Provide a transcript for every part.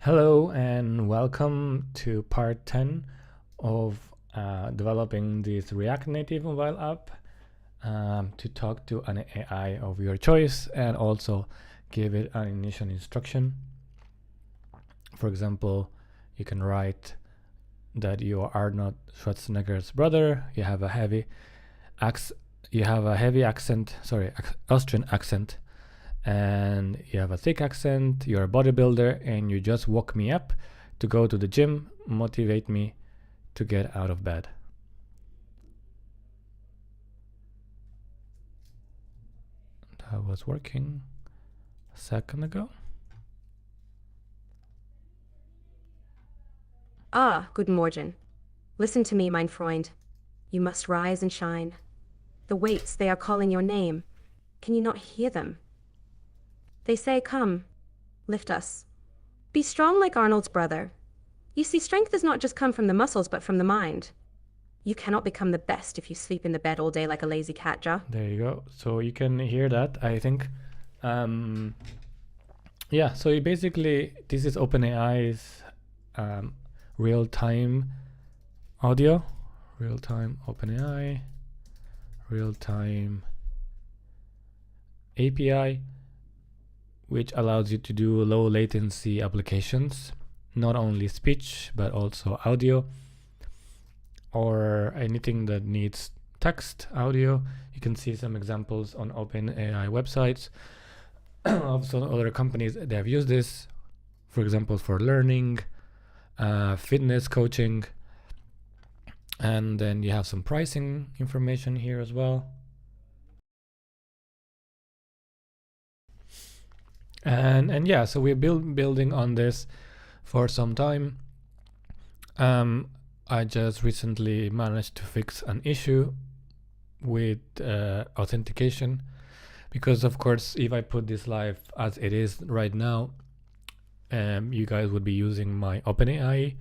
Hello and welcome to part 10 of developing this React Native mobile app to talk to an AI of your choice and also give it an initial instruction. For example, you can write that you are Arnold Schwarzenegger's brother, you have a heavy Austrian accent, and you have a thick accent, you're a bodybuilder, and you just woke me up to go to the gym, motivate me to get out of bed. That was working a second ago. Guten Morgen. Listen to me, mein Freund. You must rise and shine. The weights, they are calling your name. Can you not hear them? They say, come, lift us. Be strong like Arnold's brother. You see, strength does not just come from the muscles, but from the mind. You cannot become the best if you sleep in the bed all day like a lazy cat, Ja. There you go. So you can hear that, I think. Yeah, so basically, this is OpenAI's real-time audio, real-time OpenAI, real-time API, which allows you to do low latency applications, not only speech, but also audio or anything that needs text, audio. You can see some examples on OpenAI websites of some other companies that have used this, for example, for learning, fitness coaching, and then you have some pricing information here as well. And yeah, so we're building on this for some time. I just recently managed to fix an issue with authentication, because of course, if I put this live as it is right now, you guys would be using my OpenAI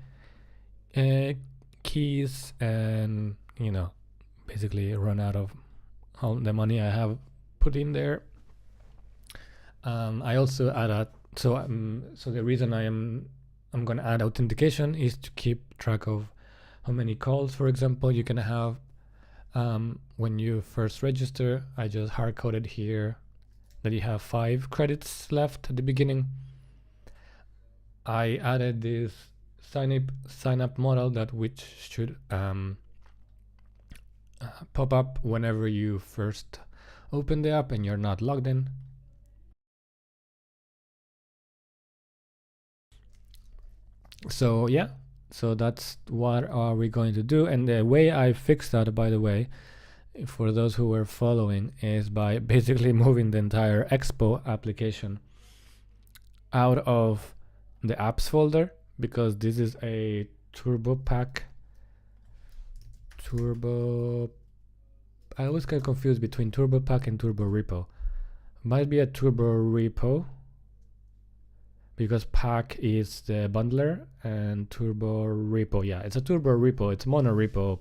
keys, and basically run out of all the money I have put in there. I also add so the reason I'm going to add authentication is to keep track of how many calls, for example, you can have when you first register. I just hard coded here that you have 5 credits left at the beginning. I added this sign up model which should pop up whenever you first open the app and you're not logged in. So yeah, so that's what are we going to do. And the way I fixed that, by the way, for those who were following, is by basically moving the entire Expo application out of the apps folder, because this is a turbo pack. I always get confused between turbo pack and turbo repo. Might be a turbo repo, because pack is the bundler, and turbo repo, yeah, it's a turbo repo. It's mono repo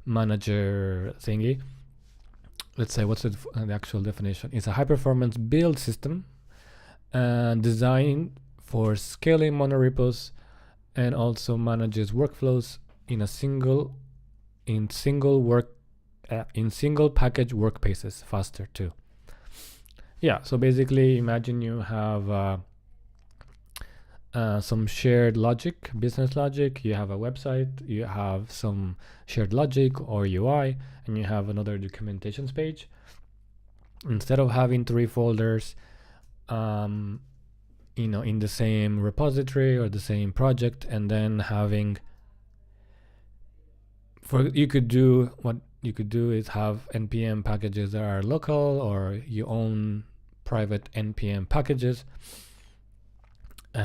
manager thingy. Let's say, what's the actual definition? It's a high performance build system designed for scaling monorepos, and also manages workflows in single package workspaces faster too. Yeah, so basically imagine you have some shared logic, business logic. You have a website, you have some shared logic or UI, and you have another documentations page. Instead of having 3 folders in the same repository or the same project, and then having what you could do is have npm packages that are local, or you own private npm packages.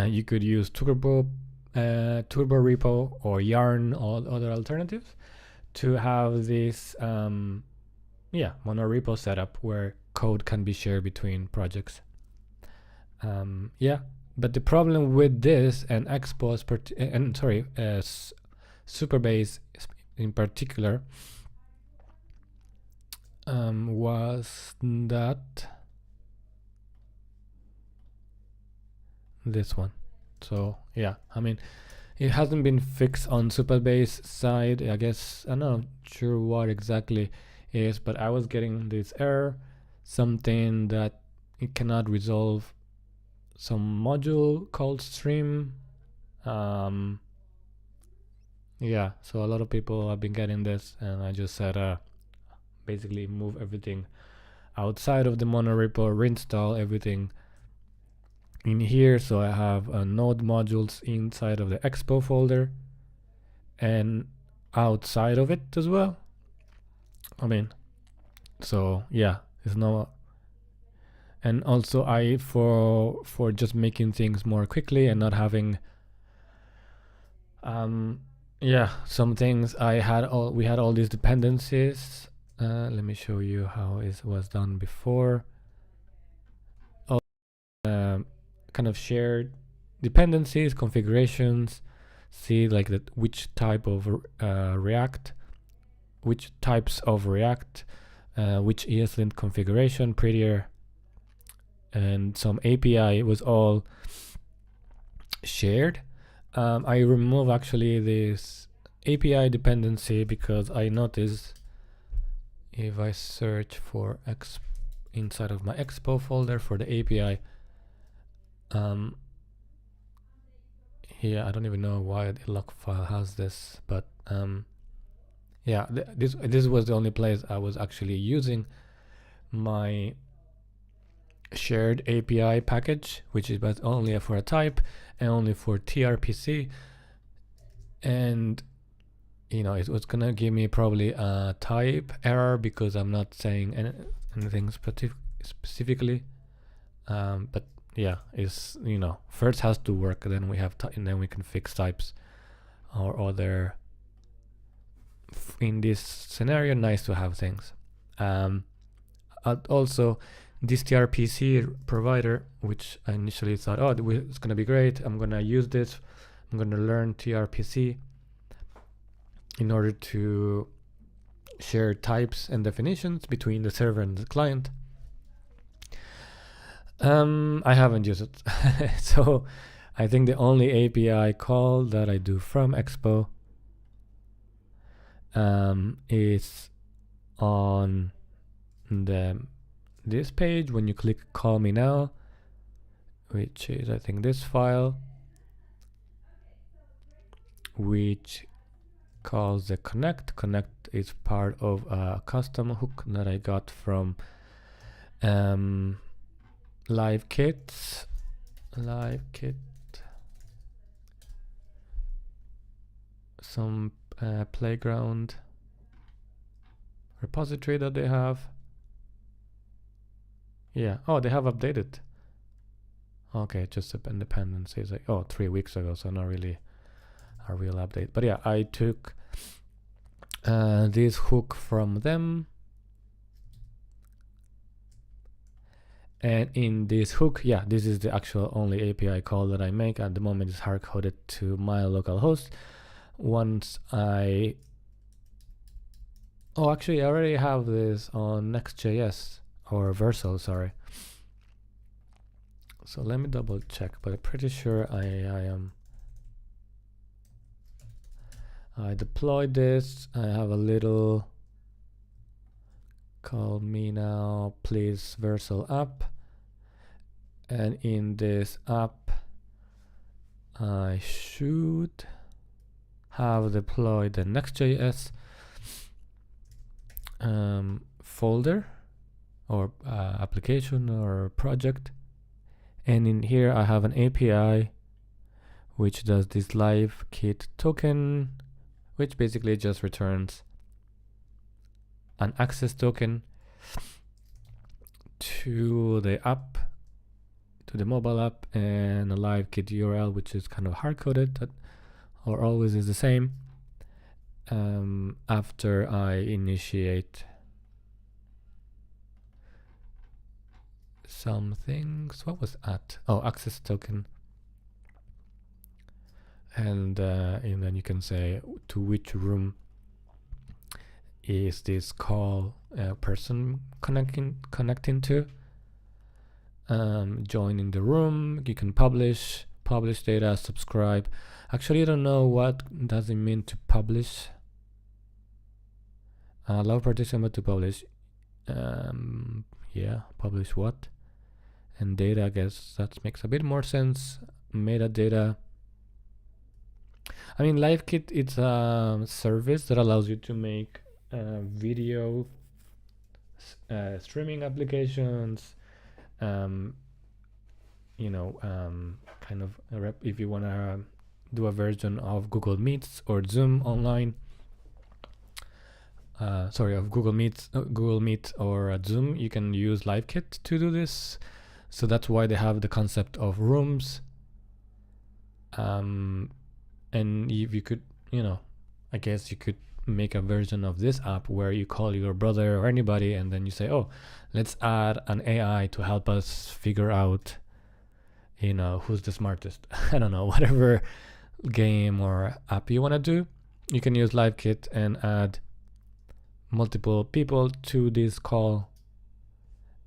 You could use turbo repo or yarn or other alternatives to have this monorepo setup where code can be shared between projects. But the problem with this and Expo Supabase in particular was that this one. So yeah, I mean, it hasn't been fixed on Supabase side. I guess I'm not sure what exactly is, but I was getting this error, something that it cannot resolve some module called stream. Yeah, so a lot of people have been getting this, and I just said basically move everything outside of the monorepo, reinstall everything in here. So I have node modules inside of the Expo folder and outside of it as well. I mean, so yeah, it's no. And also I for just making things more quickly and not having yeah, some things we had all these dependencies. Let me show you how it was done before. Kind of shared dependencies, configurations, see like that which type of React, which types of React, which ESLint configuration, prettier, and some API was all shared. I remove actually this API dependency because I noticed if I search for inside of my Expo folder for the API, here I don't even know why the log file has this, but yeah, this was the only place I was actually using my shared API package, which is but only for a type and only for TRPC, and you know, it was gonna give me probably a type error because I'm not saying anything specifically, but yeah, it's, you know, first has to work, then we have and then we can fix types or other. In this scenario, nice to have things. Also, this TRPC provider, which I initially thought, oh, it's gonna be great, I'm gonna use this, I'm gonna learn TRPC in order to share types and definitions between the server and the client. I haven't used it. So I think the only API call that I do from Expo is on this page when you click call me now, which is I think this file, which calls the connect. Connect is part of a custom hook that I got from LiveKit, some playground repository that they have. Yeah, oh, they have updated. Okay, just dependencies like 3 weeks ago, so not really a real update. But yeah, I took this hook from them, and in this hook, yeah, this is the actual only API call that I make at the moment. Is hard coded to my local host. Once I actually I already have this on Next.js or Vercel, sorry. So let me double check, but I'm pretty sure I deployed this. I have a little call me now please Vercel app, and in this app I should have deployed the Next.js folder or application or project, and in here I have an API which does this LiveKit token, which basically just returns an access token to the app, to the mobile app, and a LiveKit URL, which is kind of hard coded or always is the same. After I initiate some things, what was that? Oh, access token. And then you can say to which room is this call person connecting to. Joining the room, you can publish publish data, subscribe. Actually, I don't know what does it mean to publish. Allow participant to publish. Yeah, publish what? And data, I guess that makes a bit more sense. Metadata. I mean, LiveKit, it's a service that allows you to make video streaming applications. Kind of if you want to do a version of Google Meets or Zoom online. Of Google Meet or Zoom, you can use LiveKit to do this. So that's why they have the concept of rooms. And if you could, I guess you could make a version of this app where you call your brother or anybody, and then you say, oh, let's add an AI to help us figure out, who's the smartest. I don't know, whatever game or app you want to do, you can use LiveKit and add multiple people to this call,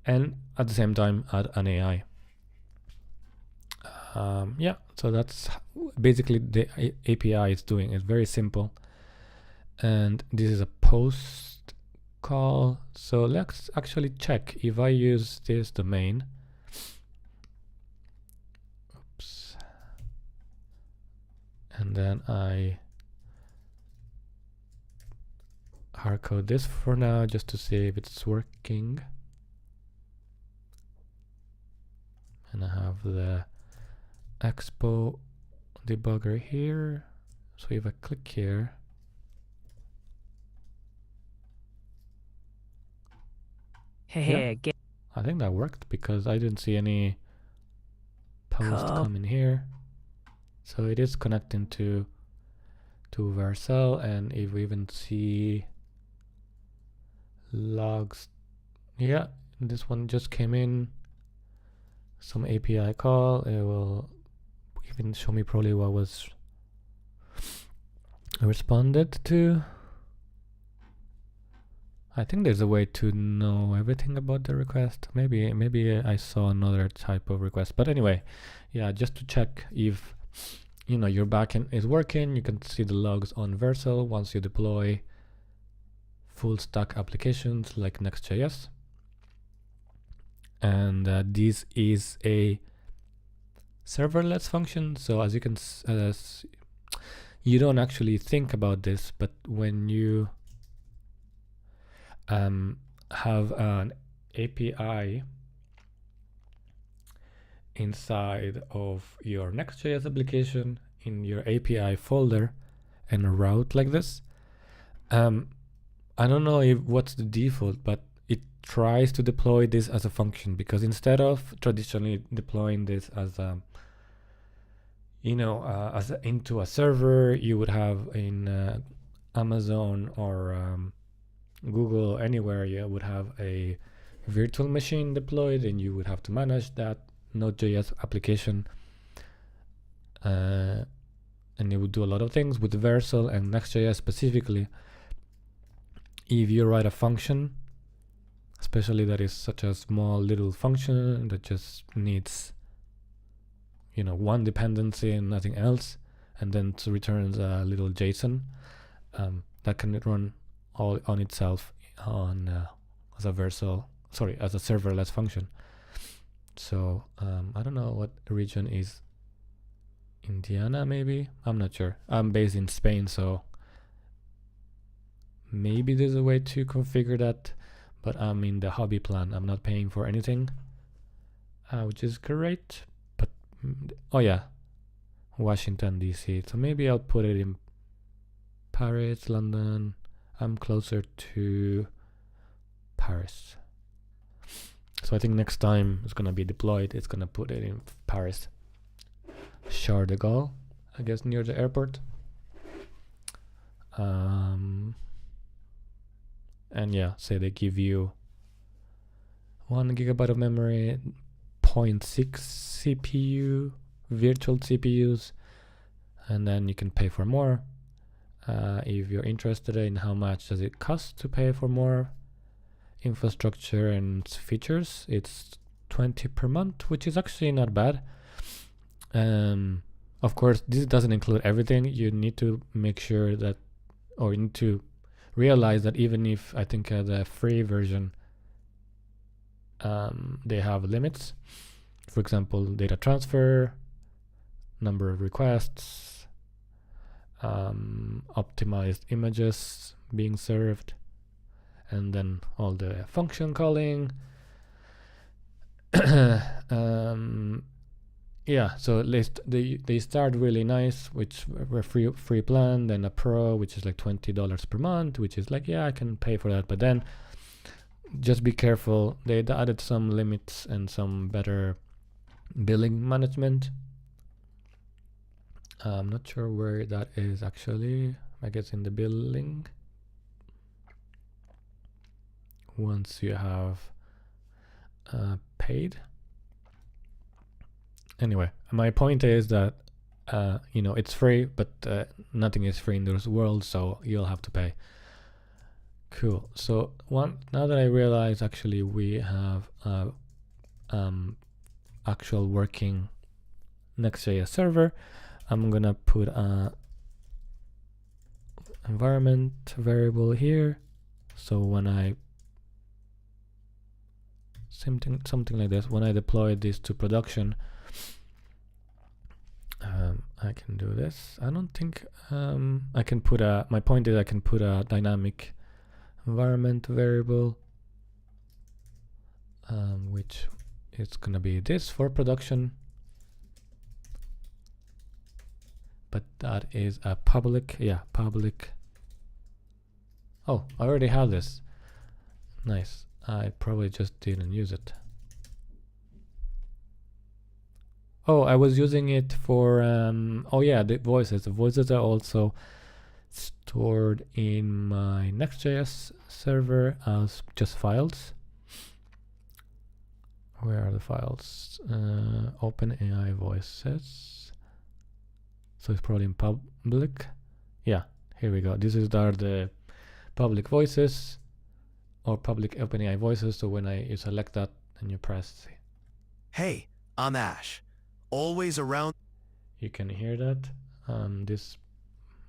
and at the same time add an AI. So that's basically the API is doing. It's very simple, and this is a post call. So let's actually check if I use this domain. Oops. And then I hardcode this for now just to see if it's working. And I have the Expo debugger here. So if I click here, I think that worked because I didn't see any post come in here. So it is connecting to Vercel, and if we even see logs, this one just came in. Some API call. It will even show me probably what was responded to. I think there's a way to know everything about the request. Maybe I saw another type of request. But anyway, just to check if your backend is working. You can see the logs on Vercel once you deploy full stack applications like Next.js. And this is a serverless function. So as you can, you don't actually think about this, but when you have an API inside of your Next.js application in your API folder and a route like this, I don't know what's the default, but it tries to deploy this as a function, because instead of traditionally deploying this as a into a server you would have in Amazon or Google or anywhere, you would have a virtual machine deployed and you would have to manage that Node.js application, and it would do a lot of things. With Vercel and Next.js specifically, if you write a function, especially that is such a small little function that just needs one dependency and nothing else, and then it returns a little JSON, that can run all on itself on as a serverless function. So I don't know what region is. Indiana, maybe? I'm not sure. I'm based in Spain, so maybe there's a way to configure that, but I'm in the hobby plan. I'm not paying for anything, which is great. But Washington DC. So maybe I'll put it in Paris, London. I'm closer to Paris. So I think next time it's gonna be deployed, it's gonna put it in Paris. Charles de Gaulle, I guess, near the airport. And say they give you 1 GB of memory, 0.6 CPU, virtual CPUs, and then you can pay for more. If you're interested in how much does it cost to pay for more infrastructure and features, it's $20 per month, which is actually not bad. Of course, this doesn't include everything. You need to make sure that, or you need to realize that even if I think the free version, they have limits. For example, data transfer, number of requests, optimized images being served, and then all the function calling. Yeah, so at least they start really nice, which were free plan, then a pro, which is like $20 per month, which is like, yeah, I can pay for that. But then just be careful. They added some limits and some better billing management. I'm not sure where that is actually. I guess in the billing. Once you have paid. Anyway, my point is that it's free, but nothing is free in this world, so you'll have to pay. Cool. So now that I realize actually we have actual working Next.js server, I'm gonna put a environment variable here. So when I something like this, when I deploy this to production, I can do this. I don't think I can put my point is I can put a dynamic environment variable, which is gonna be this for production, but that is a public. Oh, I already have this. Nice. I probably just didn't use it. Oh, I was using it for the voices. The voices are also stored in my Next.js server as just files. Where are the files? OpenAI voices. So it's probably in public. Yeah, here we go. These are the public voices or public OpenAI voices. So when you select that and you press, hey, I'm Ash. Always around. You can hear that. This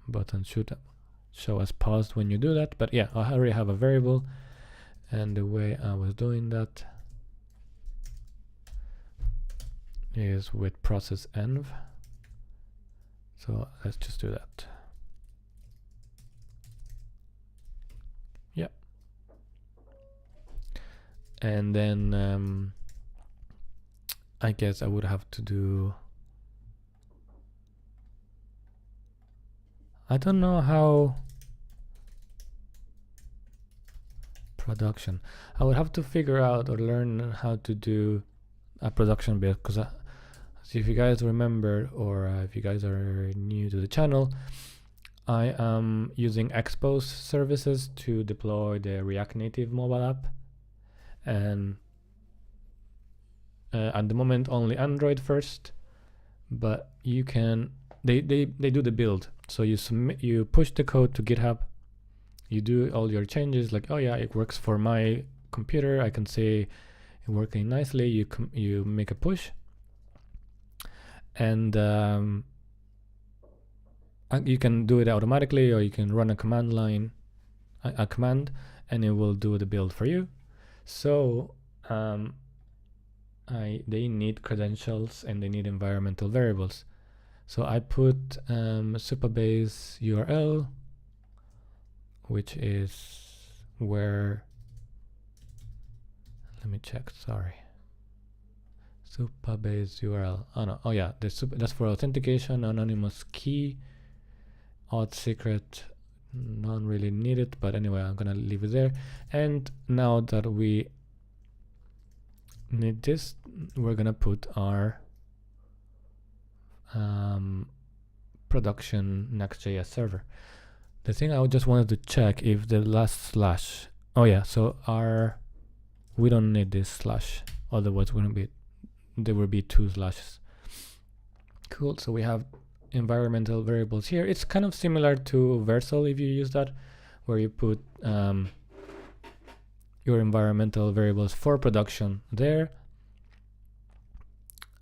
button should show as paused when you do that. But yeah, I already have a variable, and the way I was doing that is with process env. So let's just do that. Yeah. And then I guess I would have to do, I don't know how production. I would have to figure out or learn how to do a production bit, because if you guys remember, or if you guys are new to the channel, I am using Expo services to deploy the React Native mobile app, and at the moment only Android first, but you can they do the build. So you push the code to GitHub, you do all your changes, like, oh yeah, it works for my computer, I can say it working nicely. You make a push, and you can do it automatically, or you can run a command line, a command, and it will do the build for you. So they need credentials and they need environmental variables. So I put Supabase URL, which is where, let me check, sorry. Supabase URL. Oh no, oh yeah, that's for authentication, anonymous key, auth secret, not really needed, but anyway, I'm gonna leave it there. And now that we need this, we're gonna put our production Next.js server. The thing I just wanted to check if the last slash, oh yeah, so we don't need this slash, otherwise there will be 2 slashes. Cool. So we have environmental variables here. It's kind of similar to Versal if you use that, where you put your environmental variables for production there.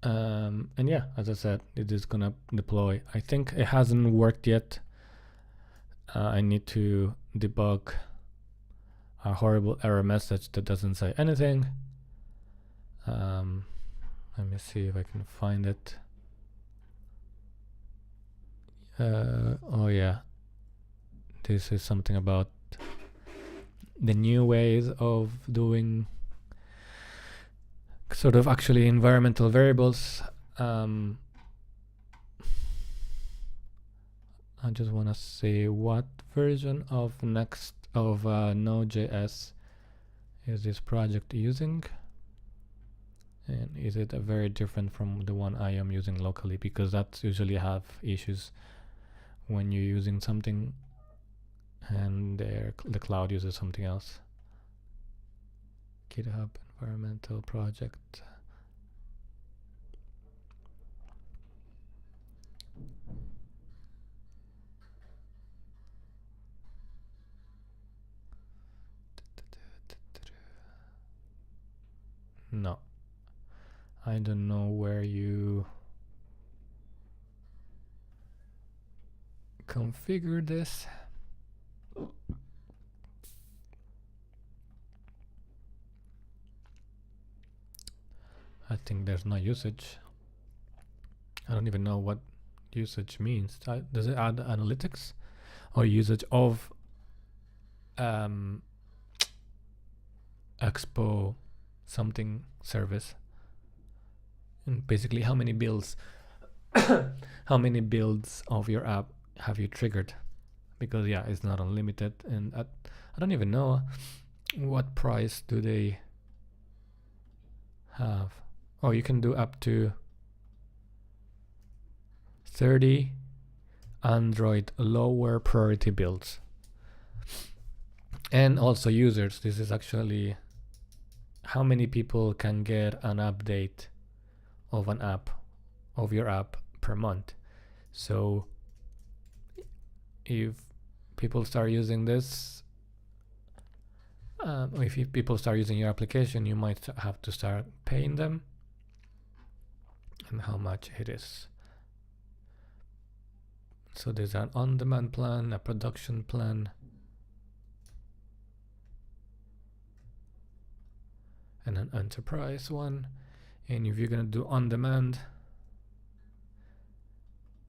And yeah, as I said, it is gonna deploy. I think it hasn't worked yet. I need to debug a horrible error message that doesn't say anything. Let me see if I can find it. Oh yeah, this is something about the new ways of doing sort of actually environmental variables. I just want to see what version of Node.js is this project using, and is it very different from the one I am using locally, because that's usually have issues when you're using something and the cloud uses something else. GitHub environmental project. No, I don't know where you configure this. I think there's no usage. I don't even know what usage means. Does it add analytics or usage of Expo something service? And basically, how many builds how many builds of your app have you triggered? Because yeah, it's not unlimited, and I don't even know what price do they have. Oh, you can do up to 30 Android lower priority builds. And also users. This is actually how many people can get an update of an app, of your app, per month. So if people start using this, if people start using your application, you might have to start paying them, and how much it is. So there's an on-demand plan, a production plan, and an enterprise one. And if you're gonna do on-demand,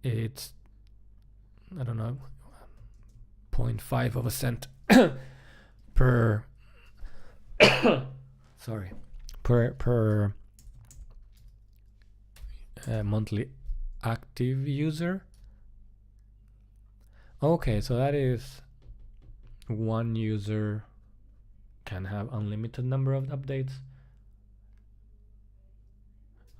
it's, I don't know, 0.5 of a cent per sorry, per monthly active user. Okay, so that is one user can have unlimited number of updates.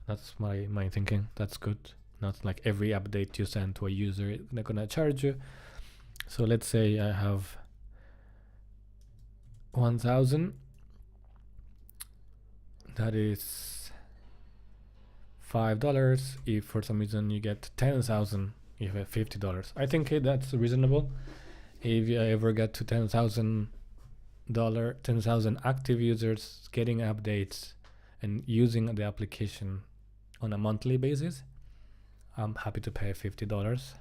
That's my thinking. That's good. Not like every update you send to a user, they're gonna charge you. So let's say I have 1,000. That is $5. If for some reason you get 10,000, you have $50. I think that's reasonable. If you ever get to $10,000, 10,000 active users getting updates and using the application on a monthly basis, I'm happy to pay $50.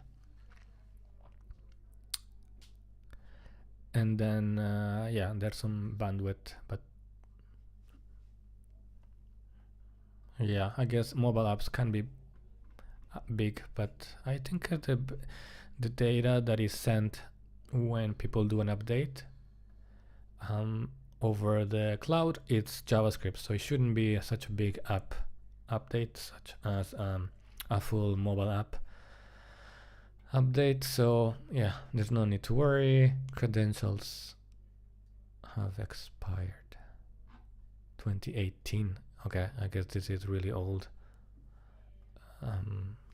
And then yeah, there's some bandwidth, but yeah, I guess mobile apps can be big, but I think the data that is sent when people do an update over the cloud, it's JavaScript, so it shouldn't be such a big app update, such as a full mobile app update. So yeah, there's no need to worry. Credentials have expired 2018. Okay, I guess this is really old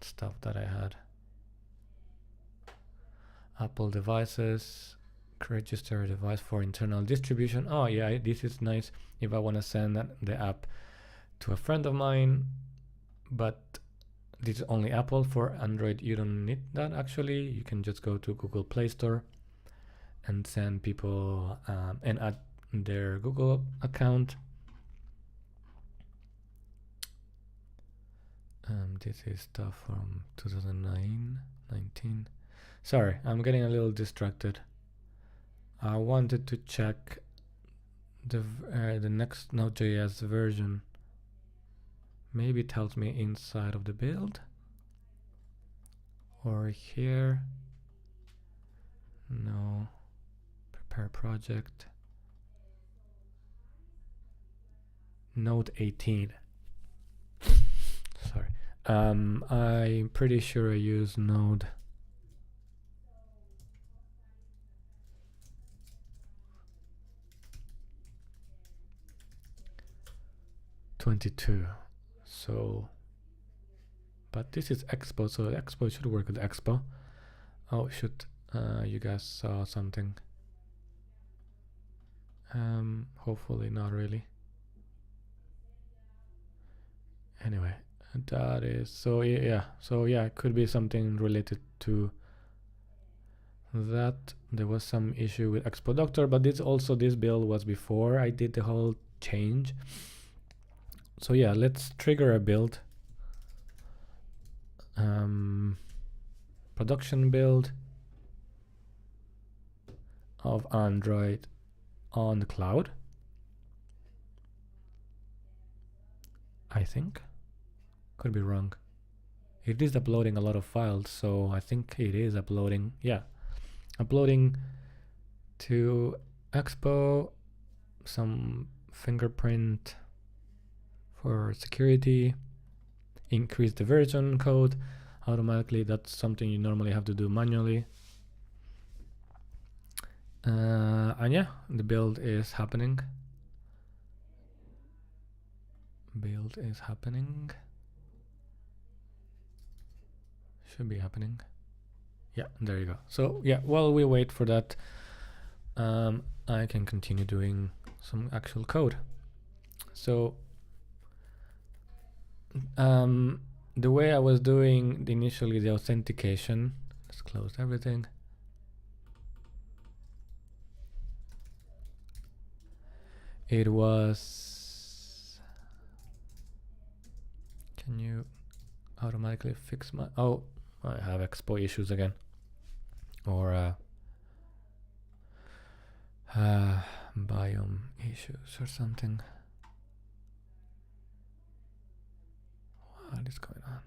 stuff that I had. Apple devices, register a device for internal distribution. Oh yeah, this is nice if I want to send the app to a friend of mine, but this is only Apple. For Android, you don't need that actually. You can just go to Google Play Store and send people and add their Google account. This is stuff from 2019. Sorry, I'm getting a little distracted. I wanted to check the next Node.js version. Maybe it tells me inside of the build or here. No. Prepare project. Node 18. Sorry. I'm pretty sure I use Node 22. So, but this is Expo, so Expo should work with Expo. Oh, shoot. You guys saw something. Hopefully not really. Anyway, that is so yeah. So yeah, it could be something related to that. There was some issue with Expo Doctor, but this build was before I did the whole change. So yeah, let's trigger a build. Production build of Android on the cloud. I think. Could be wrong. It is uploading a lot of files, so I think it is uploading. Yeah. Uploading to Expo, some fingerprint for security, increase the version code automatically. That's something you normally have to do manually. And yeah, the build is happening. Build is happening. Should be happening. Yeah, there you go. So yeah, while we wait for that, I can continue doing some actual code. So the way I was doing initially the authentication, let's close everything. It was, can you automatically fix my, oh, I have Expo issues again, or biome issues or something. What is going on?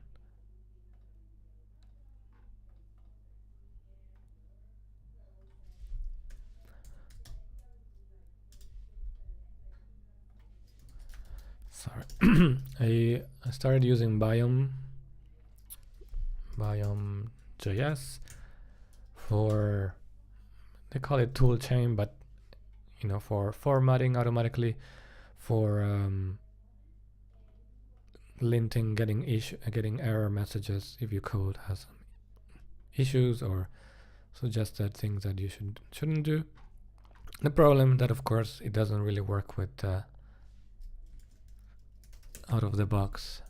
Sorry. I started using biome.js for, they call it toolchain, but you know, for formatting automatically, for linting, getting error messages if your code has some issues or suggested things that you shouldn't do. The problem that, of course, it doesn't really work with out of the box.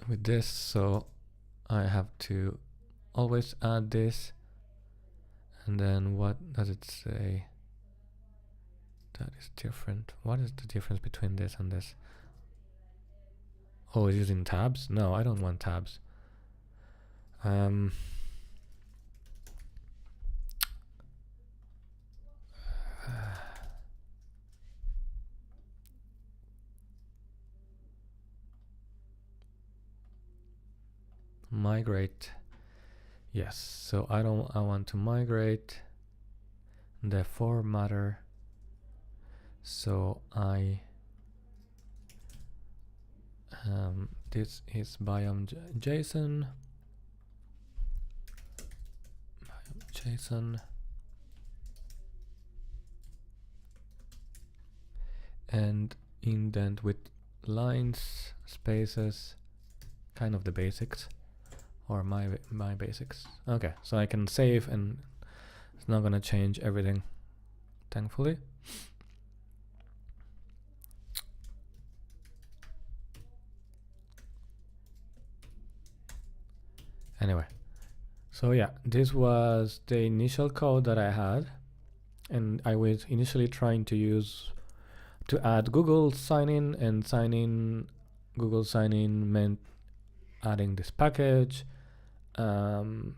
with this, so I have to always add this, and then what does it say? That is different. What is the difference between this and this? Oh, it's using tabs? No, I don't want tabs. Migrate. Yes, so I want to migrate the formatter. So I this is biome.json, and indent with lines, spaces, kind of the basics, or my basics. Okay, so I can save, and it's not gonna change everything, thankfully. Anyway, so yeah, this was the initial code that I had, And I was initially trying to add Google sign-in, and Google sign-in meant adding this package, doing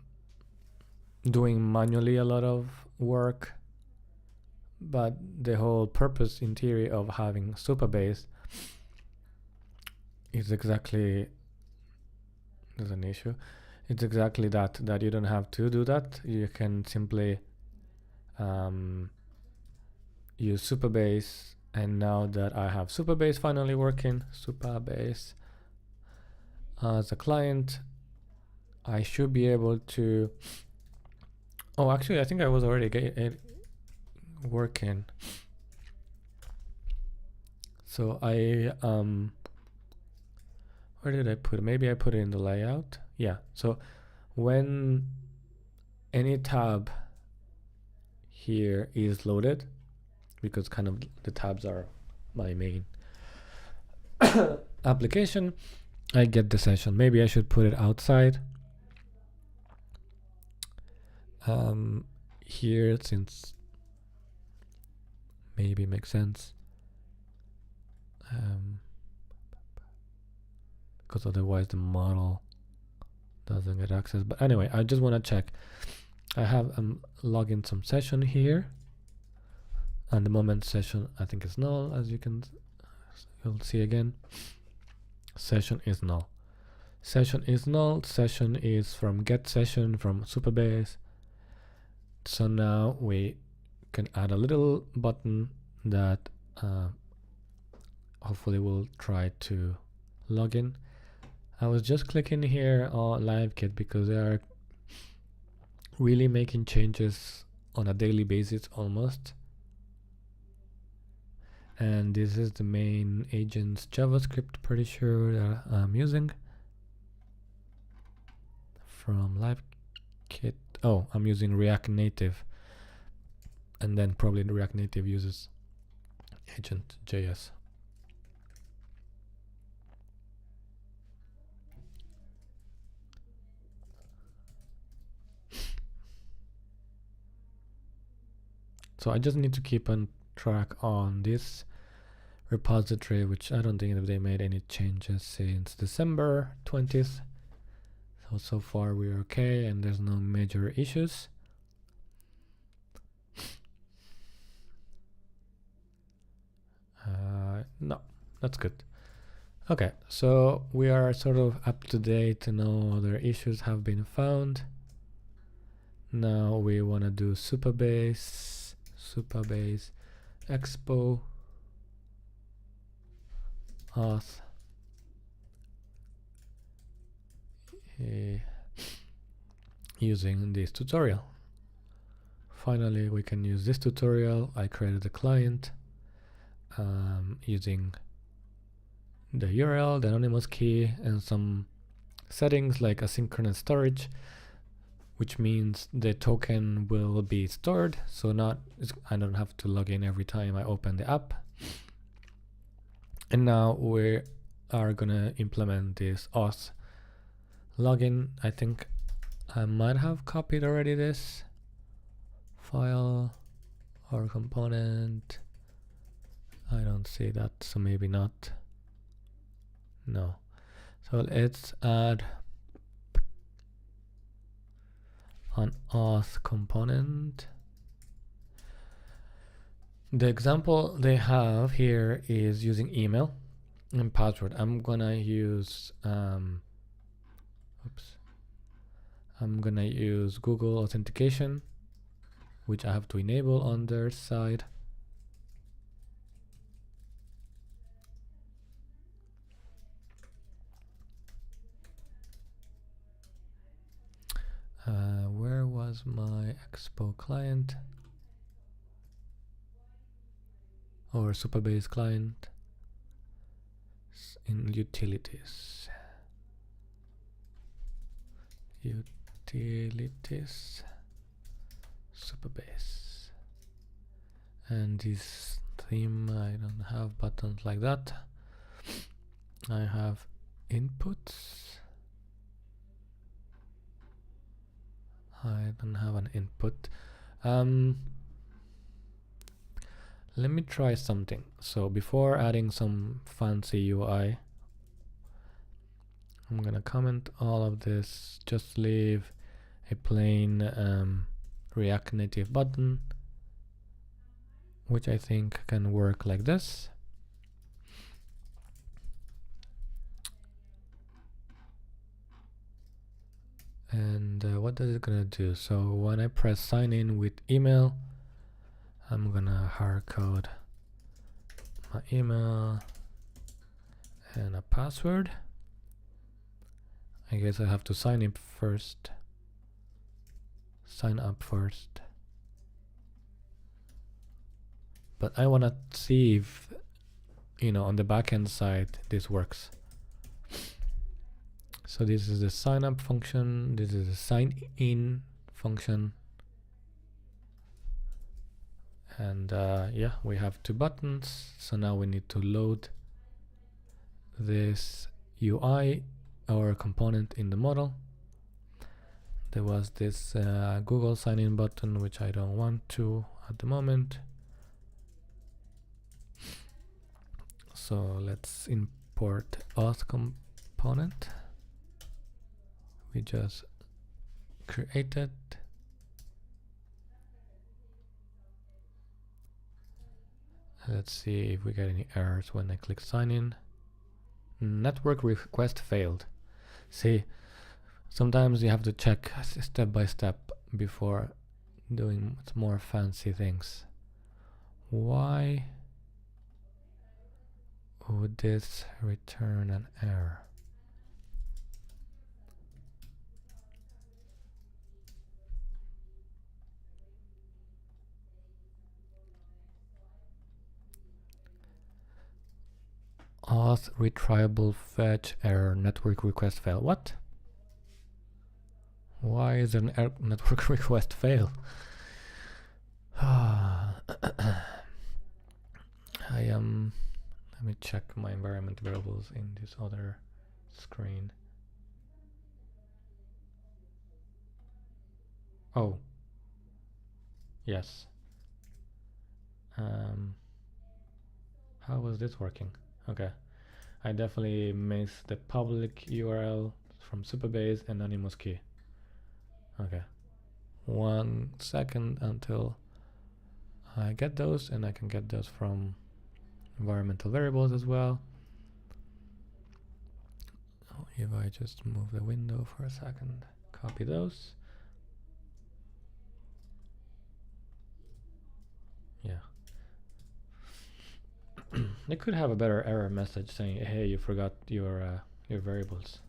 manually a lot of work. But the whole purpose in theory of having Supabase is exactly, there's an issue. It's exactly that you don't have to do that. You can simply use Supabase. And now that I have Supabase finally working, Supabase as a client, I should be able to. Oh, actually, I think I was already working. So I where did I put it? Maybe I put it in the layout. Yeah. So when any tab here is loaded, because kind of the tabs are my main application, I get the session. Maybe I should put it outside here, since maybe it makes sense, because otherwise the model doesn't get access. But anyway, I just want to check. I have login some session here, and the moment session I think is null, as you'll see again. Session is null. Session is null. Session is from get session from Supabase. So now we can add a little button that hopefully will try to log in. I was just clicking here on LiveKit because they are really making changes on a daily basis almost. And this is the main agent's JavaScript, pretty sure that I'm using from LiveKit. Oh, I'm using React Native, and then probably the React Native uses agent.js. So I just need to keep on track on this repository, which I don't think they made any changes since December 20th. So far we're okay, and there's no major issues. No, that's good. Okay, so we are sort of up to date. No other issues have been found. Now we want to do Supabase Expo auth using this tutorial. Finally, we can use this tutorial. I created a client using the URL, the anonymous key, and some settings like asynchronous storage, which means the token will be stored, so I don't have to log in every time I open the app. And now we are gonna implement this auth login. I think I might have copied already this file or component. I don't see that, so maybe not. No. So let's add an auth component. The example they have here is using email and password. I'm gonna use Google authentication, which I have to enable on their side. Where was my Expo client or Supabase client? In utilities. Supabase. And this theme, I don't have buttons like that. I have inputs. I don't have an input. let me try something. So before adding some fancy UI, I'm gonna comment all of this, just leave a plain React Native button, which I think can work like this. And what is it gonna do? So when I press sign in with email, I'm gonna hard code my email and a password. I guess I have to sign up first. But I wanna see if, you know, on the backend side this works. So this is the sign up function, this is the sign in function. And yeah, we have two buttons. So now we need to load this UI, our component in the model. There was this Google sign in button, which I don't want to at the moment. So let's import auth component. We just created. Let's see if we get any errors when I click sign in. Network request failed. See, sometimes you have to check step by step before doing more fancy things. Why would this return an error? Auth retriable fetch error, network request fail. What? Why is an network request fail? Let me check my environment variables in this other screen. Oh, yes. How was this working? Okay, I definitely missed the public URL from Supabase and anonymous key. Okay, 1 second until I get those, and I can get those from environmental variables as well. Oh, if I just move the window for a second, copy those. Yeah. They could have a better error message saying, hey, you forgot your variables.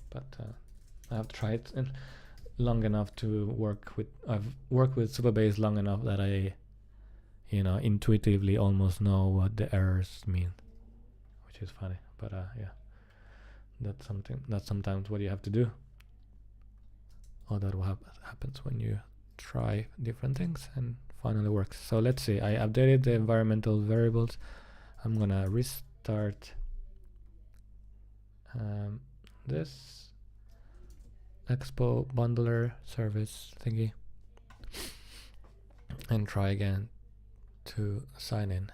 But I have tried long enough to work with, I've worked with Supabase long enough that I, you know, intuitively almost know what the errors mean, which is funny. But yeah, that's sometimes what you have to do. Or that what happens when you try different things and finally works. So let's see, I updated the environmental variables. I'm gonna restart this Expo bundler service thingy and try again to sign in.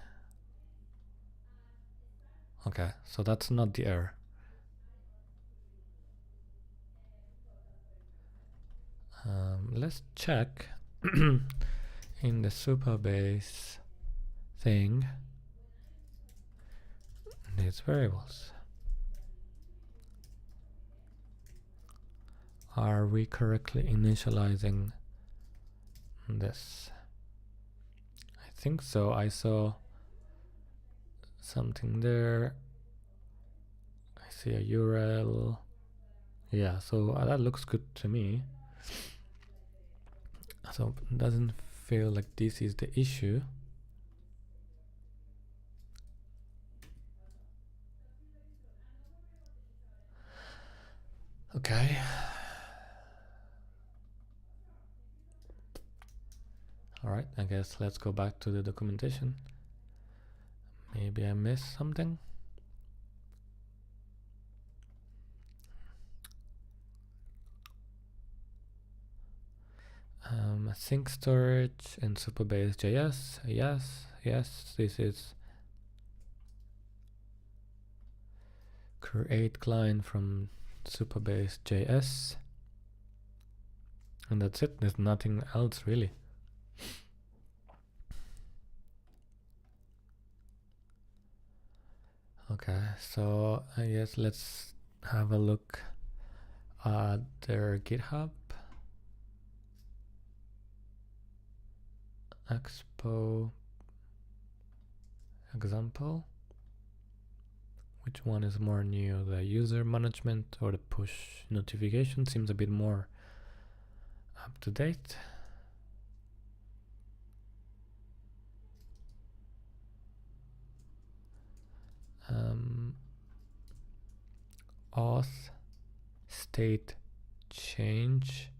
Okay, so that's not the error. Let's check in the Supabase thing these variables. Are we correctly initializing this? I think so. I saw something there. I see a URL. Yeah, so that looks good to me. So it doesn't feel like this is the issue. Okay. All right, I guess let's go back to the documentation. Maybe I missed something. Sync storage and Supabase.js, yes. Yes, this is create client from Supabase JS. And that's it. There's nothing else really. Okay, so I guess let's have a look at their GitHub. Expo example. Which one is more new? The user management or the push notification? Seems a bit more up to date. Auth state change.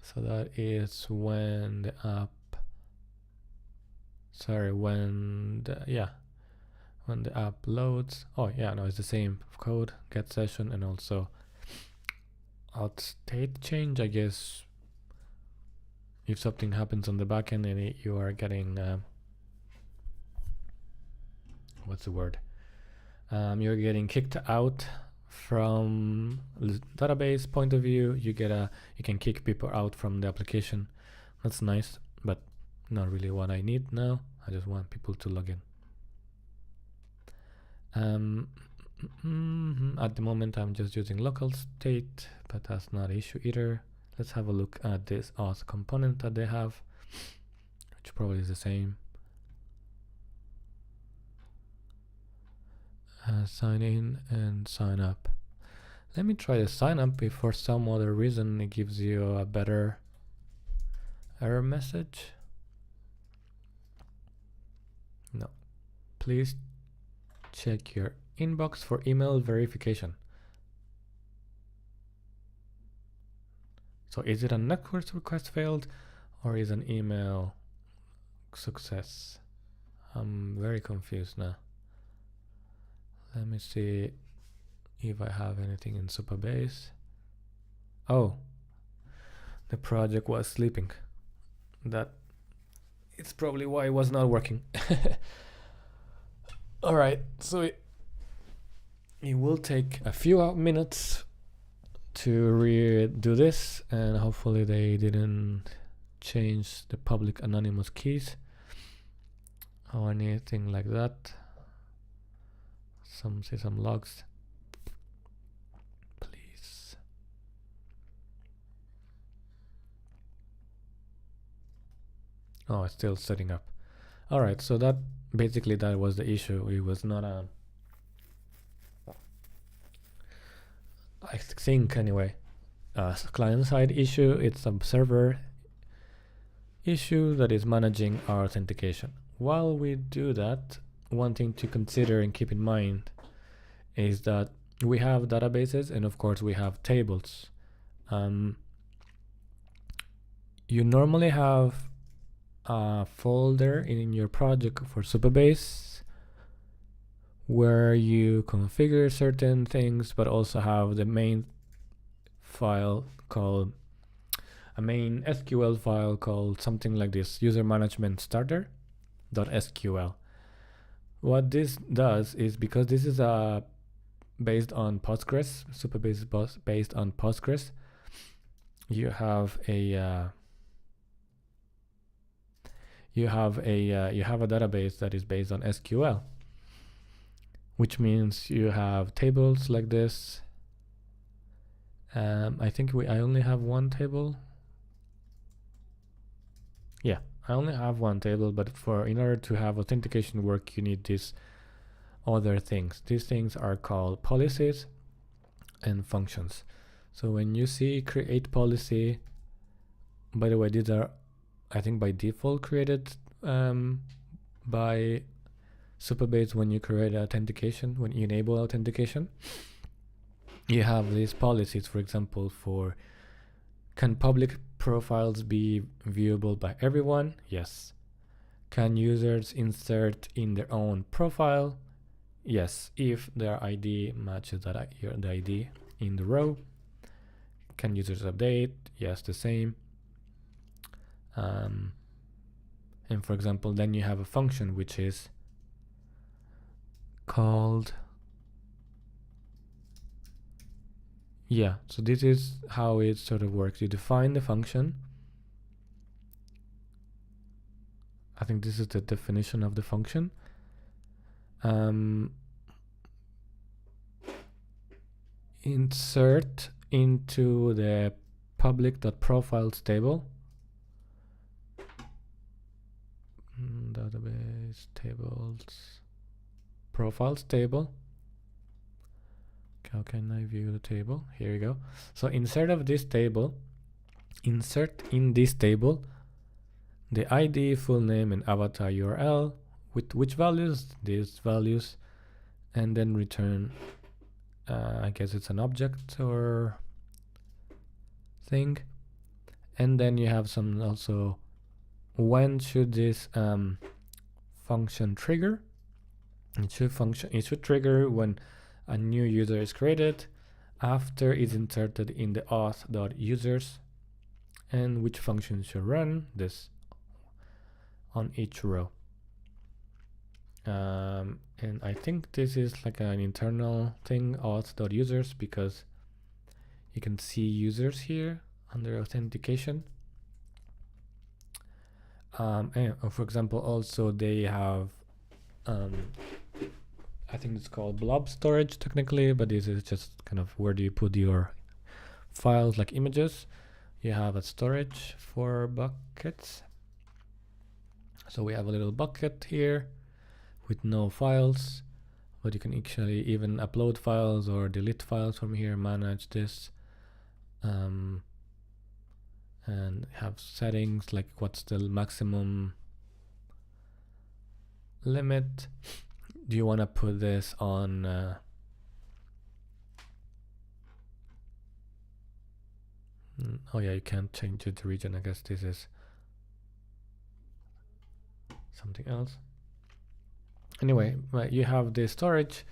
So that is when the app, when the app loads. Oh yeah, no, it's the same code, get session, and also auth state change. I guess if something happens on the backend and you are getting what's the word? You're getting kicked out from the database point of view. You can kick people out from the application. That's nice, but not really what I need now. I just want people to log in. At the moment I'm just using local state, but that's not an issue either. Let's have a look at this auth component that they have, which probably is the same. Sign in and sign up. Let me try to sign up if for some other reason it gives you a better error message. No. Please check your inbox for email verification. So is it a network request failed or is an email success? I'm very confused now. Let me see if I have anything in Supabase. Oh, the project was sleeping. That it's probably why it was not working. All right, so it will take a few minutes to redo this, and hopefully they didn't change the public anonymous keys or anything like that. See some logs, please. Oh, it's still setting up. All right, so that basically that was the issue. It was not a, I think anyway, a client-side issue. It's a server issue that is managing our authentication. While we do that, one thing to consider and keep in mind is that we have databases and of course we have tables. You normally have a folder in your project for Supabase where you configure certain things, but also have the main file called a main SQL file called something like this, user management starter.sql. What this does is, because this is based on Postgres, Supabase is based on Postgres, you have a database that is based on SQL, which means you have tables like this. I think I only have one table. Yeah, I only have one table, but in order to have authentication work, you need these other things. These things are called policies and functions. So when you see create policy, by the way, these are, I think, by default created by Supabase. When you create authentication, when you enable authentication, you have these policies. For example, for can public profiles be viewable by everyone? Yes. Can users insert in their own profile? Yes, if their ID matches the ID in the row. Can users update? Yes, the same. And for example, then you have a function which is called, so this is how it sort of works. You define the function. I think this is the definition of the function. Insert into the public.profiles table. Database tables, profiles table. How can I view the table? Here you go. So insert in this table the ID, full name, and avatar URL with which values, these values, and then return, I guess it's an object or thing. And then you have some also, when should this function trigger? It should trigger when a new user is created, after it's inserted in the auth.users, and which function should run this on each row. And I think this is like an internal thing, auth.users, because you can see users here under authentication. And for example, also they have, I think it's called blob storage technically, but this is just kind of where do you put your files like images. You have a storage for buckets. So we have a little bucket here with no files, but you can actually even upload files or delete files from here, manage this, and have settings like what's the maximum limit. Do you want to put this on oh yeah, you can't change it to region. I guess this is something else. Anyway, you have the storage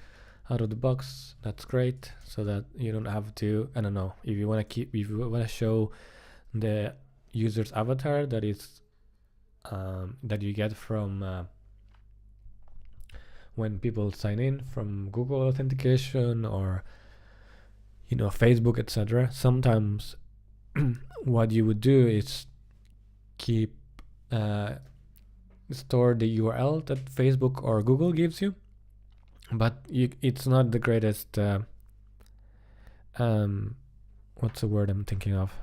out of the box. That's great, so that you don't have to, I don't know, if you want to show the user's avatar that is that you get from when people sign in from Google authentication or Facebook, etc. Sometimes what you would do is keep store the URL that Facebook or Google gives you, but it's not the greatest what's the word I'm thinking of?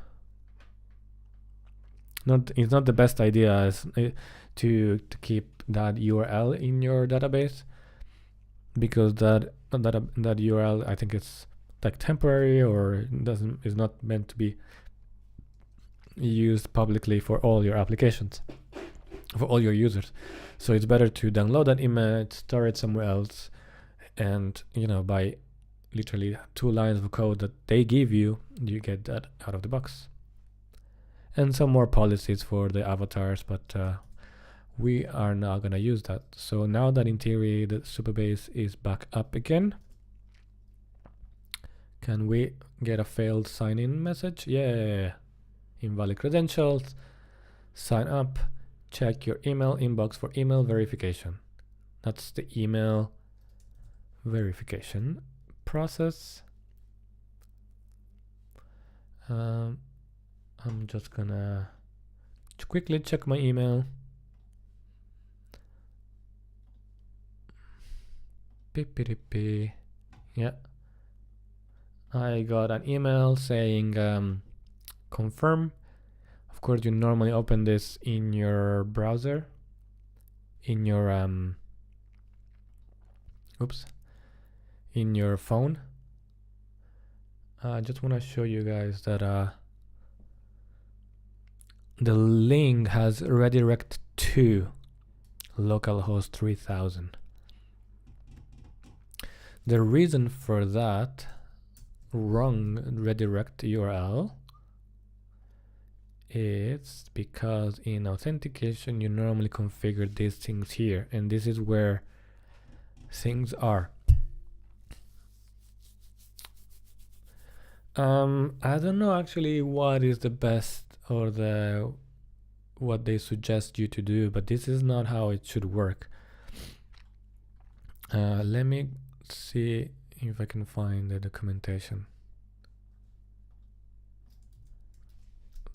It's not the best idea to keep that URL in your database, because that URL, I think it's like temporary, or is not meant to be used publicly for all your applications, for all your users. So it's better to download that image, store it somewhere else, and by literally 2 lines of code that they give you, you get that out of the box. And some more policies for the avatars, but we are not going to use that. So now that in theory the Supabase is back up again, can we get a failed sign-in message? Yeah, invalid credentials, sign up, check your email inbox for email verification. That's the email verification process. I'm just gonna quickly check my email. Yeah, I got an email saying confirm. Of course, you normally open this in your browser, in your in your phone. I just want to show you guys that the link has redirect to localhost 3000. The reason for that wrong redirect URL is because in authentication you normally configure these things here, and this is where things are. I don't know actually what is the best or the what they suggest you to do, but this is not how it should work. Let me see if I can find the documentation,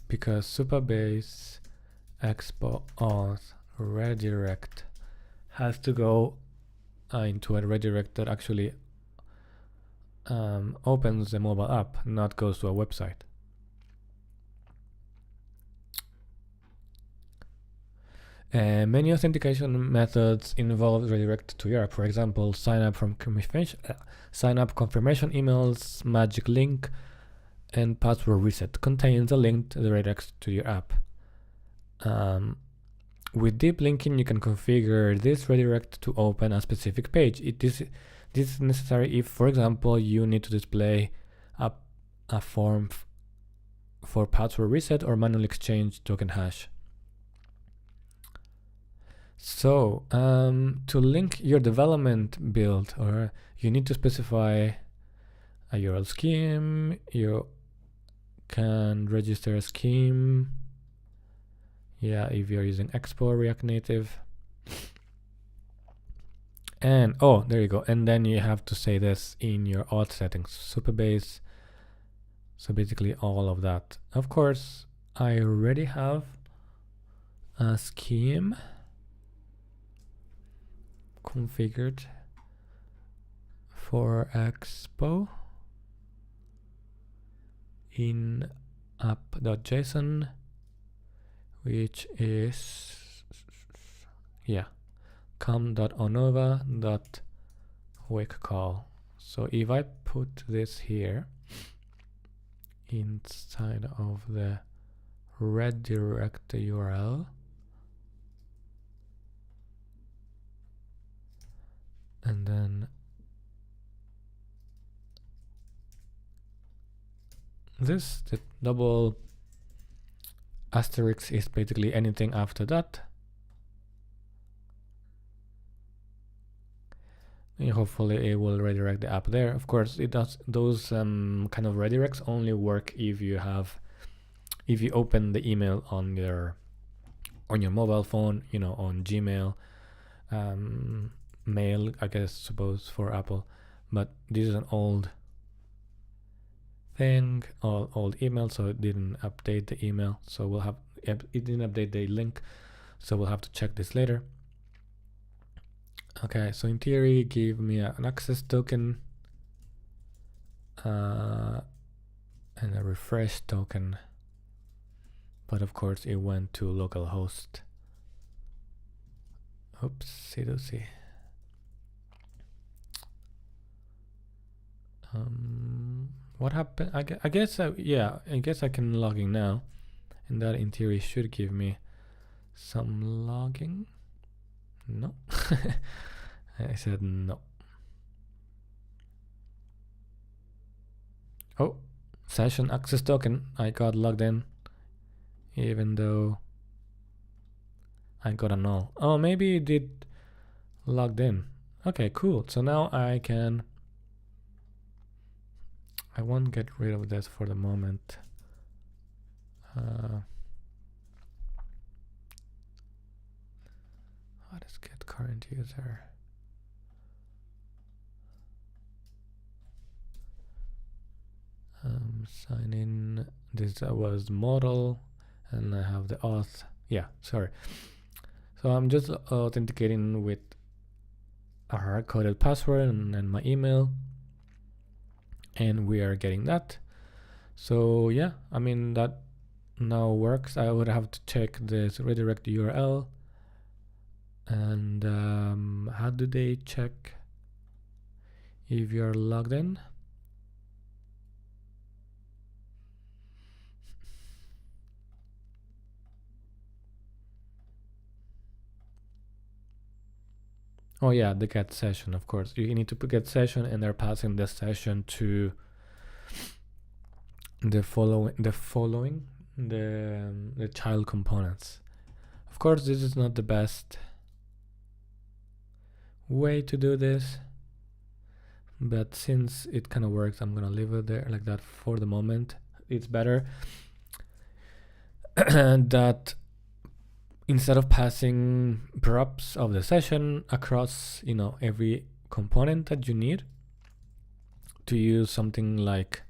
because Supabase, Expo, auth, redirect has to go into a redirect that actually opens the mobile app, not goes to a website. Many authentication methods involve redirect to your app. For example, sign up confirmation emails, magic link, and password reset contains a link that redirects to your app. With deep linking, you can configure this redirect to open a specific page. This is necessary if, for example, you need to display a form for password reset or manual exchange token hash. So to link your development build, or you need to specify a URL scheme. You can register a scheme. Yeah, if you're using Expo, React Native. And oh, there you go. And then you have to say this in your auth settings, Supabase. So basically all of that. Of course, I already have a scheme configured for Expo in app.json, which is com.onova.wakeCall. So if I put this here inside of the redirect URL, and then this, the double asterisk is basically anything after that. And hopefully it will redirect the app there. Of course, it does. Those kind of redirects only work if you open the email on your mobile phone, on Gmail, Mail, I guess, suppose, for Apple. But this is an old thing, old email, so it didn't update the email. So it didn't update the link, so we'll have to check this later. Okay, so in theory, give me an access token and a refresh token, but of course it went to localhost. Oopsie doopsie. What happened? I guess I can log in now, and that in theory should give me some logging. No. I said no. Oh, session access token. I got logged in, even though I got a null. Oh, maybe it did logged in. Okay, cool. So now I won't get rid of this for the moment. What is get current user? Sign in. This was model, and I have the auth. Yeah, sorry. So I'm just authenticating with a hard-coded password and my email, and we are getting that. So yeah, I mean that now works. I would have to check this redirect URL. And how do they check if you're logged in? Oh yeah, the get session, of course. You need to get session, and they're passing the session to the child components. Of course, this is not the best way to do this, but since it kind of works, I'm gonna leave it there like that for the moment. It's better that instead of passing props of the session across, every component that you need, to use something like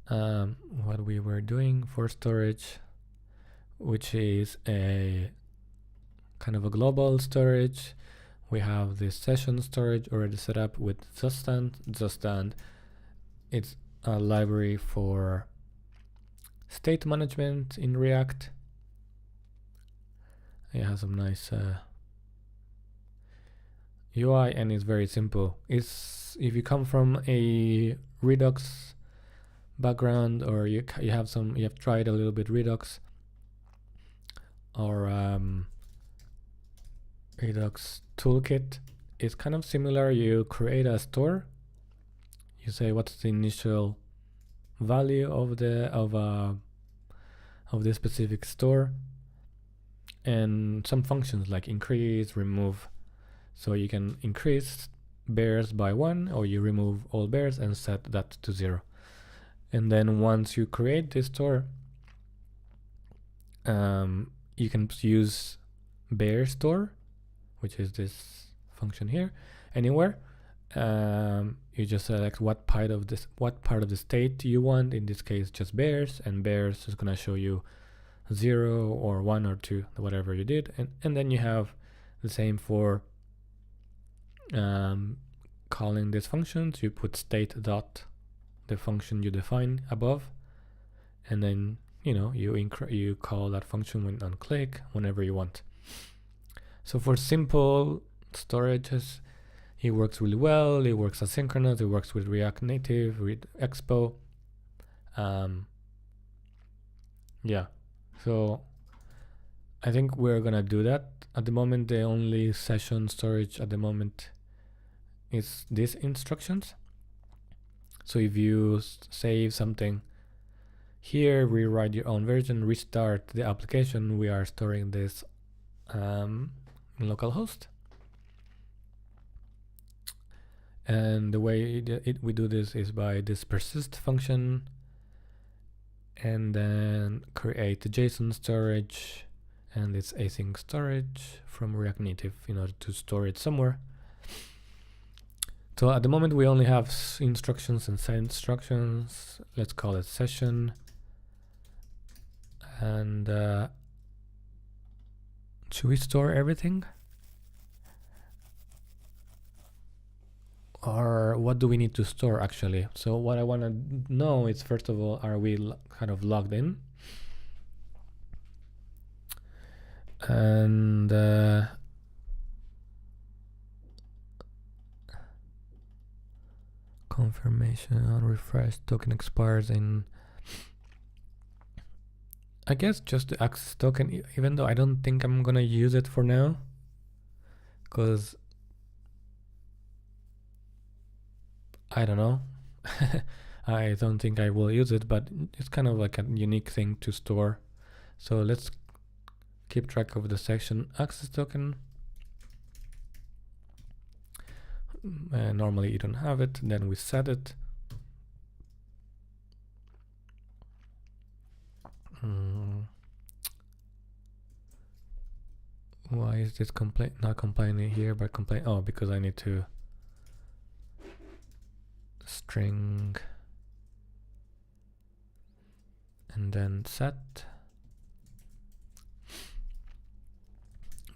what we were doing for storage, which is a kind of a global storage. We have this session storage already set up with Zustand. Zustand, it's a library for state management in React. It has some nice UI and it's very simple. If you come from a Redux background, or you have tried a little bit Redux or Redux toolkit, it's kind of similar. You create a store. You say what's the initial value of the specific store, and some functions like increase, remove. So you can increase bears by 1, or you remove all bears and set that to 0. And then once you create this store, you can use bear store, which is this function here, anywhere. You just select what part of the state you want. In this case, just bears, and bears is gonna show you 0 or 1 or 2, whatever you did, and then you have the same for calling these functions. You put state dot the function you define above, and then you call that function on click whenever you want. So for simple storages, it works really well. It works asynchronous. It works with React Native, with Expo. Yeah, so I think we're gonna do that. At the moment, the only session storage at the moment is these instructions. So if you save something here, rewrite your own version, restart the application, we are storing this in localhost. And the way we do this is by this persist function, and then create the JSON storage and its async storage from React Native in order to store it somewhere. So at the moment we only have instructions and set instructions. Let's call it session. And should we store everything? Or what do we need to store actually? So what I want to know is, first of all, are we kind of logged in? And confirmation on refresh token expires in, I guess, just the access token, even though I don't think I'm gonna use it for now, because I don't know. I don't think I will use it, but it's kind of like a unique thing to store. So let's keep track of the section access token. Normally you don't have it, then we set it. Why is this not complaining here, but complain? Oh, because I need to string and then set.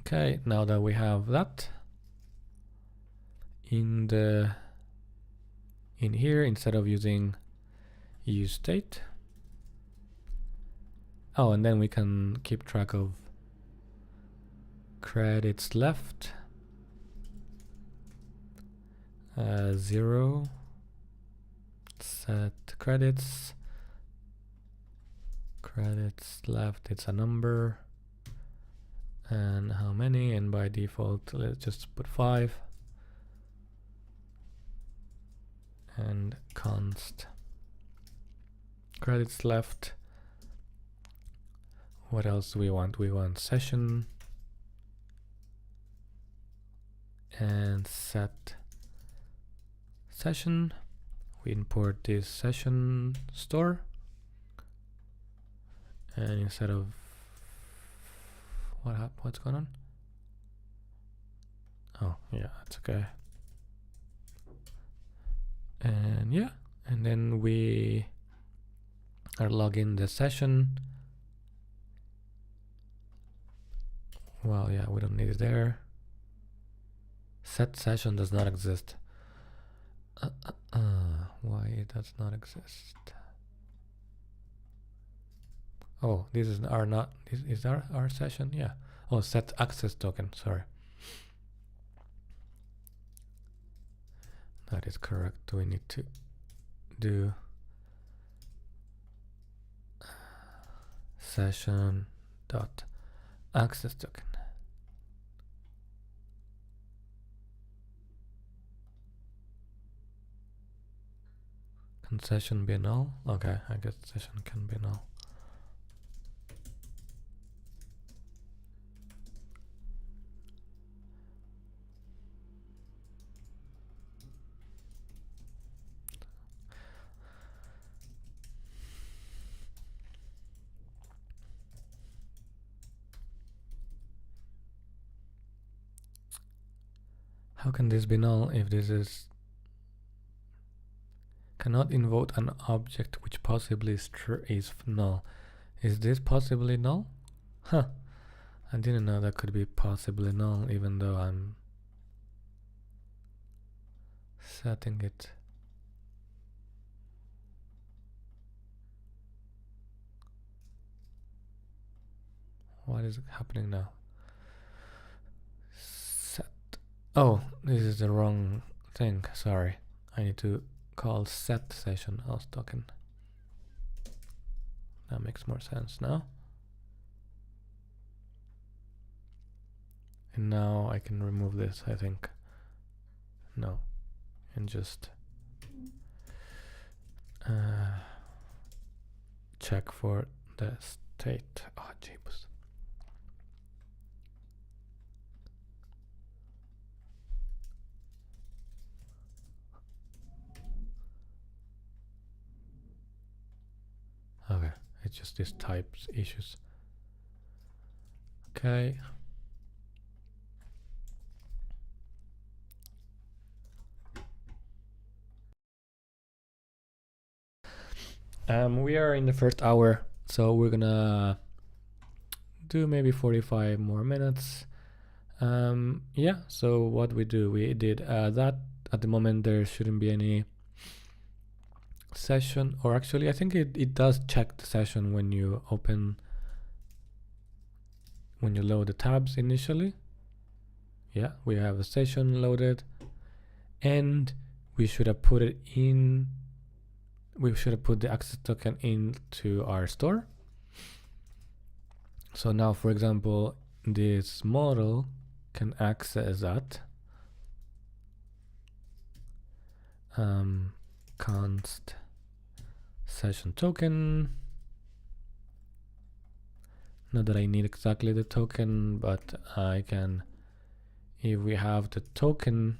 Okay, now that we have that in here, instead of using use state, oh, and then we can keep track of credits left, 0, set credits left, it's a number, and how many, and by default let's just put 5, and const credits left. What else do we want? We want session and set session. We import this session store, and instead of What's going on? Oh, yeah, that's okay. And yeah, and then we are logging the session. Well, yeah, we don't need it there. Set session does not exist. Why it does not exist? Oh, this is our session? Yeah. Oh, set access token, sorry. That is correct. We need to do session dot access token. Can session be null? Okay, I guess session can be null. How can this be null if this is cannot invoke an object which possibly is null? Is this possibly null? Huh. I didn't know that could be possibly null even though I'm setting it. What is happening now? Set. Oh, this is the wrong thing. Sorry. I need to call set session as token. That makes more sense now. And now I can remove this, I think. No. And just check for the state. Oh, jeebus. Okay, it's just these types issues. Okay. We are in the first hour, so we're gonna do maybe 45 more minutes. Yeah, so what we did that. At the moment there shouldn't be any session, or actually I think it does check the session when you load the tabs initially. Yeah, we have a session loaded, and we should have put it in. We should have put the access token into our store. So now, for example, this model can access that. Const session token. Not that I need exactly the token, but I can, if we have the token,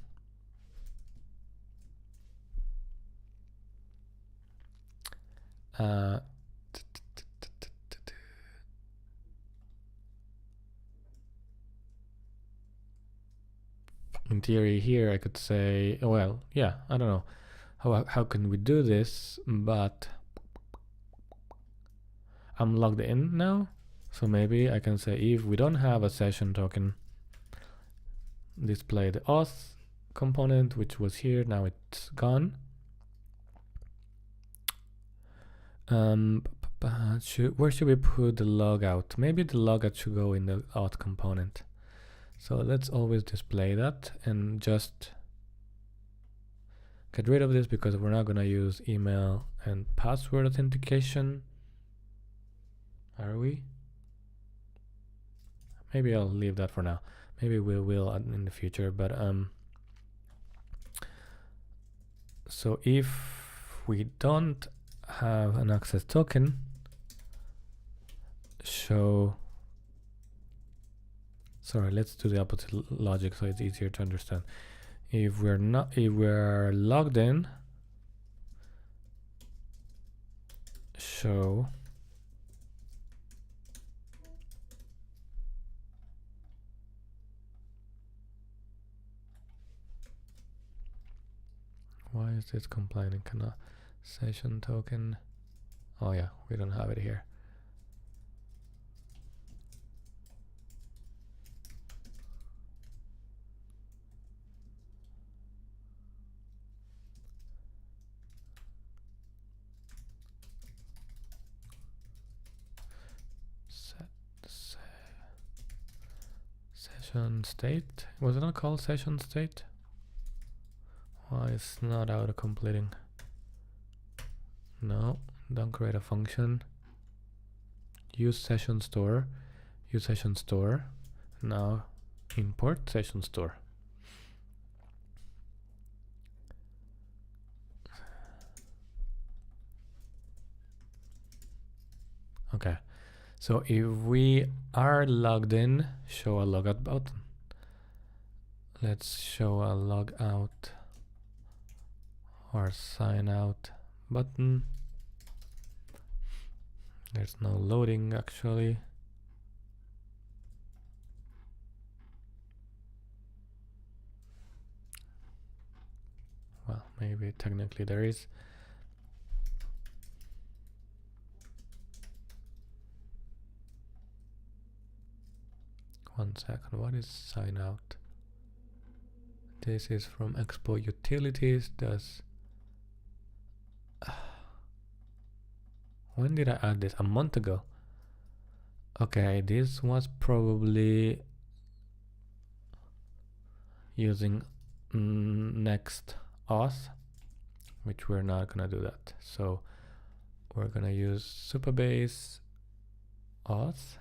in theory here I could say, well, yeah, I don't know how can we do this, but I'm logged in now, so maybe I can say if we don't have a session token, display the auth component, which was here, now it's gone. Where should we put the logout? Maybe the logout should go in the auth component. So let's always display that and just get rid of this because we're not going to use email and password authentication. Are we? Maybe I'll leave that for now. Maybe we will in the future, but so if we don't have an access token, show, sorry, let's do the opposite logic so it's easier to understand. If we're logged in, show Why is this complaining? Cannot session token. Oh yeah, we don't have it here. Session state. Was it not called session state? Why it's not auto completing? No, don't create a function. Use session store. Use session store. Now import session store. Okay, so if we are logged in, show a logout button. Let's show a logout or sign out button. There's no loading actually. Well, maybe technically there is. One second, what is sign out? This is from Expo utilities. When did I add this? A month ago. Okay, this was probably using Next.js, which we're not gonna do that. So we're gonna use Supabase auth.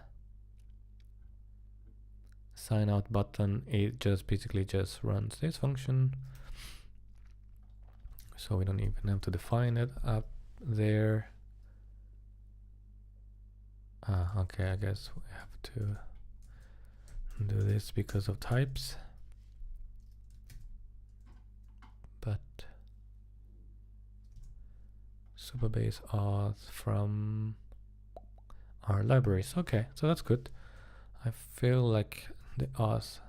Sign out button, it just basically just runs this function. So we don't even have to define it up there. Okay, I guess we have to do this because of types. But Supabase auth from our libraries. Okay, so that's good. I feel like the auth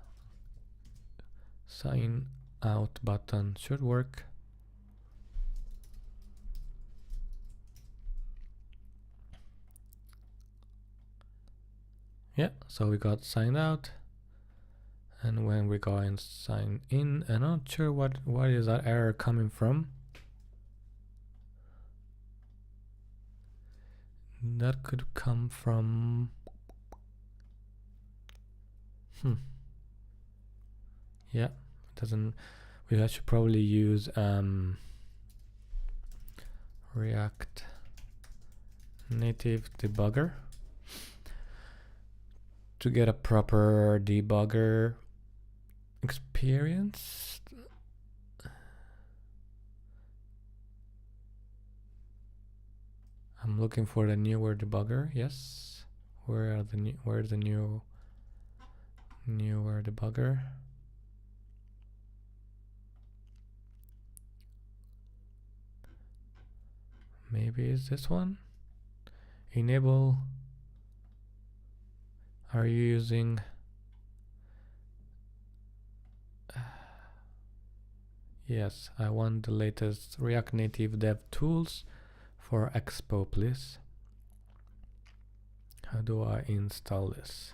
sign out button should work. Yeah, so we got signed out, and when we go and sign in, I'm not sure what is that error coming from. That could come from yeah, it doesn't. We should probably use React Native debugger to get a proper debugger experience. I'm looking for the newer debugger. Yes, where's the newer debugger? Maybe it's this one. Enable. Are you using yes, I want the latest React Native dev tools for Expo, please. How do I install this?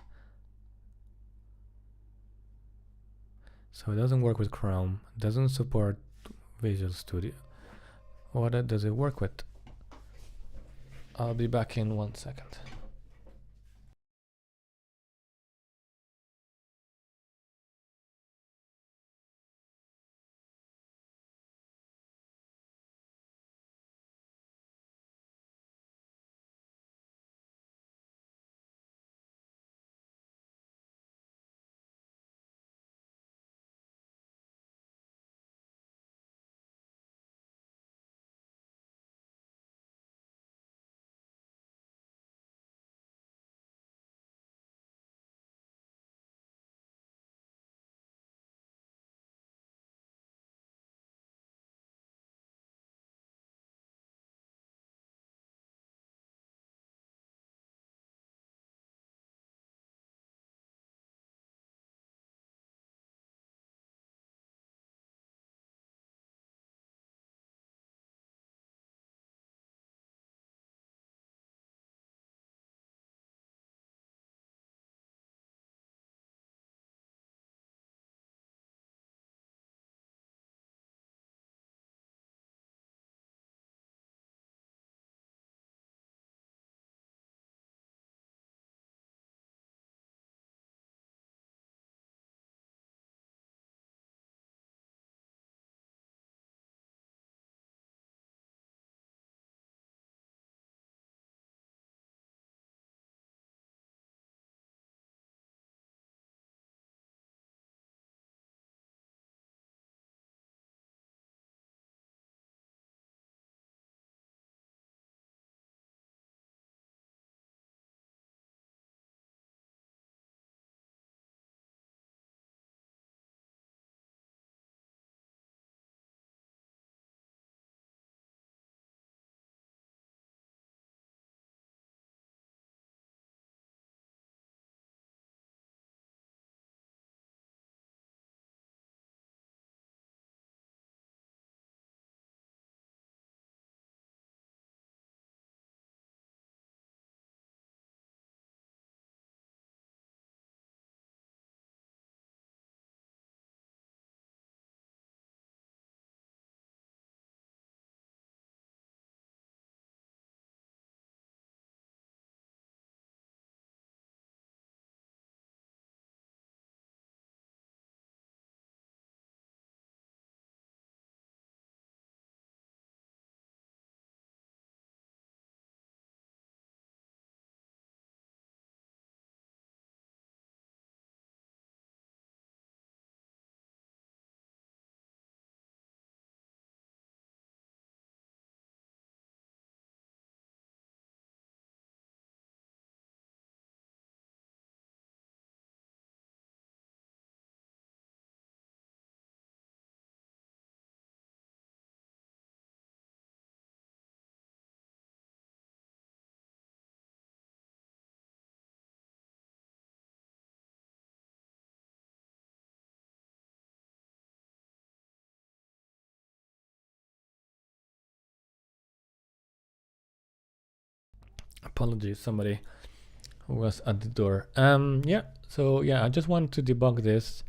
So it doesn't work with Chrome, doesn't support Visual Studio. What does it work with? I'll be back in 1 second. Apologies, somebody was at the door. Yeah, so yeah, I just want to debug this.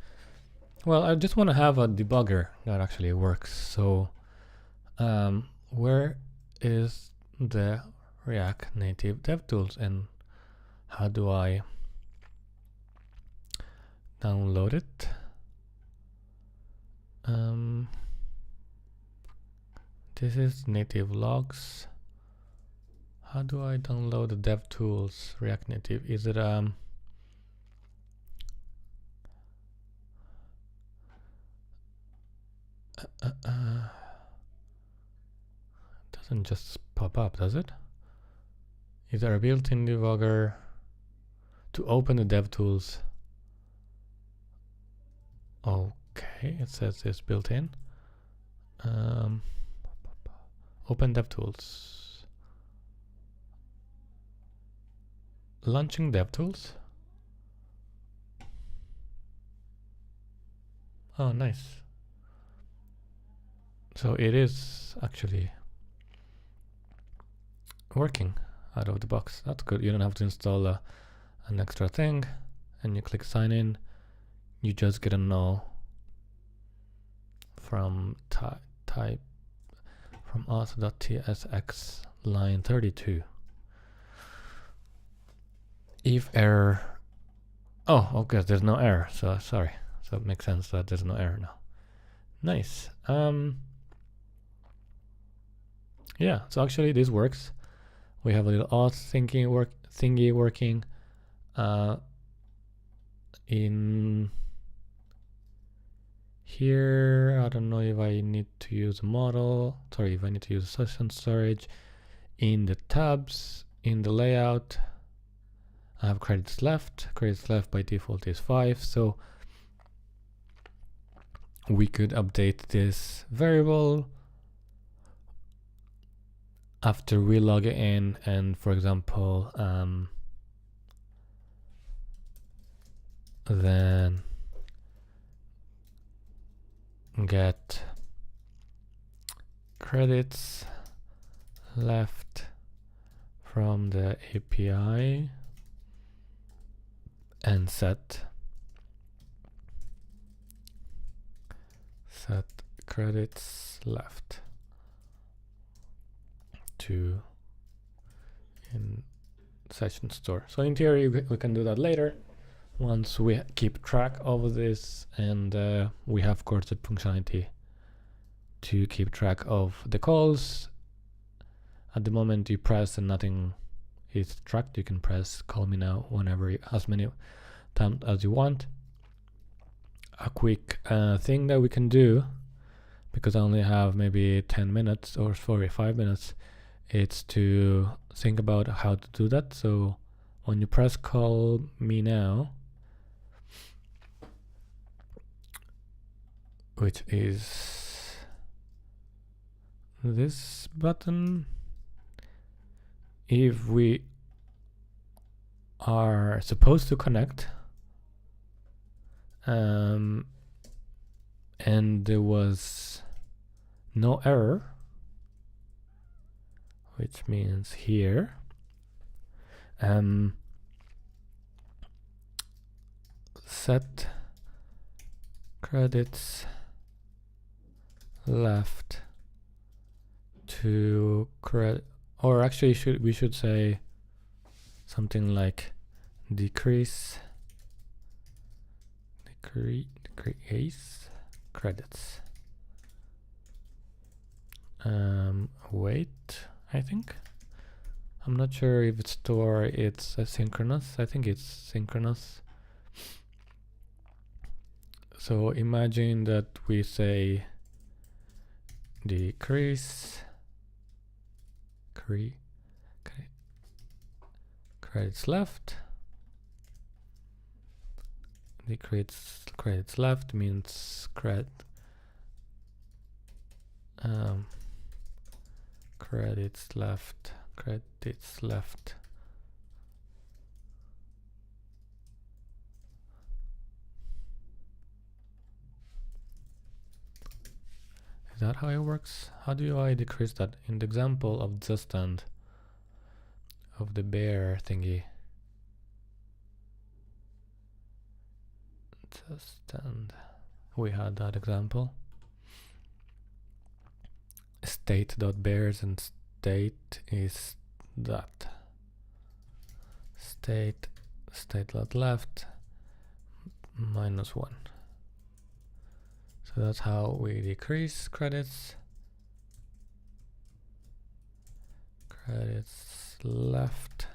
Well, I just want to have a debugger that actually works. So where is the React Native DevTools and how do I download it? This is native logs. How do I download the DevTools React Native? Is it doesn't just pop up, does it? Is there a built-in debugger to open the DevTools? Okay, it says it's built in. Open DevTools. Launching DevTools. Oh, nice. So it is actually working out of the box. That's good. You don't have to install an extra thing, and you click sign in. You just get a no from type from auth.tsx line 32. If error. Oh, okay. There's no error. So sorry. So it makes sense that there's no error now. Nice. Yeah. So actually, this works. We have a little auth thingy working in here. I don't know if I need to use a model. Sorry, if I need to use session storage. In the tabs, in the layout, I have credits left. Credits left by default is 5. So we could update this variable after we log in, and for example, then get credits left from the API and set credits left to in session store. So in theory, we can do that later once we keep track of this, and we have, of course, the functionality to keep track of the calls. At the moment you press and nothing is tracked, you can press call me now whenever, as many times as you want. A quick thing that we can do, because I only have maybe 10 minutes or 5 minutes, it's to think about how to do that. So when you press call me now, which is this button, if we are supposed to connect and there was no error, which means here set credits left to credit, or actually we should say something like decrease credits. Wait, I think. I'm not sure if it's it's asynchronous. I think it's synchronous. So imagine that we say decrease credits left. Decrease credits left means credits left. Is that how it works? How do I decrease that? In the example of just and of the bear thingy. And we had that example. State.bears, and state is that. State.left -1. So that's how we decrease credits. Credits left.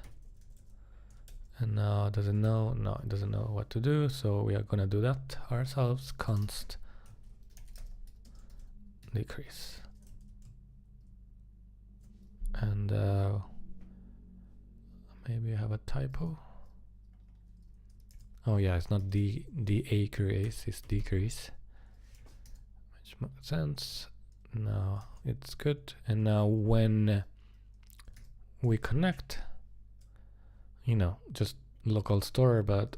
And now does it know? No, it doesn't know what to do, so we are gonna do that ourselves. Const decrease. And maybe I have a typo. Oh yeah, it's not decrease, it's decrease. Which makes sense. Now it's good. And now when we connect, you know, just local store, but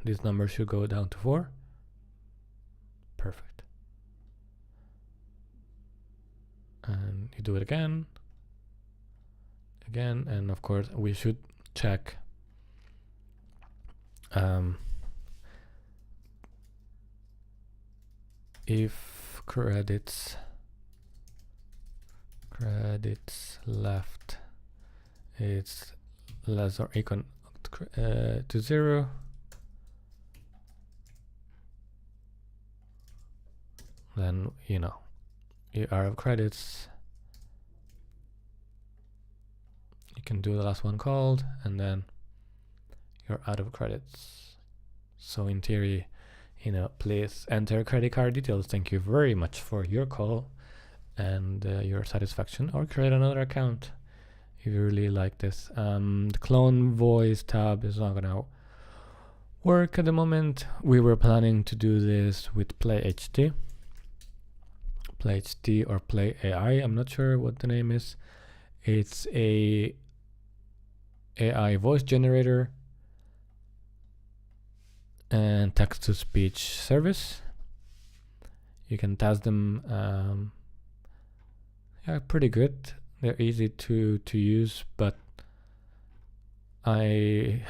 this number should go down to 4. Perfect. And you do it again, and of course we should check if credits left is less or equal to 0, then you know you are out of credits. You can do the last one called, and then you're out of credits. So in theory, you know, please enter credit card details. Thank you very much for your call and your satisfaction, or create another account if you really like this. The clone voice tab is not gonna work at the moment. We were planning to do this with PlayHT or Play AI. I'm not sure what the name is. It's a AI voice generator and text-to-speech service. You can test them. Yeah, pretty good. They're easy to use, but I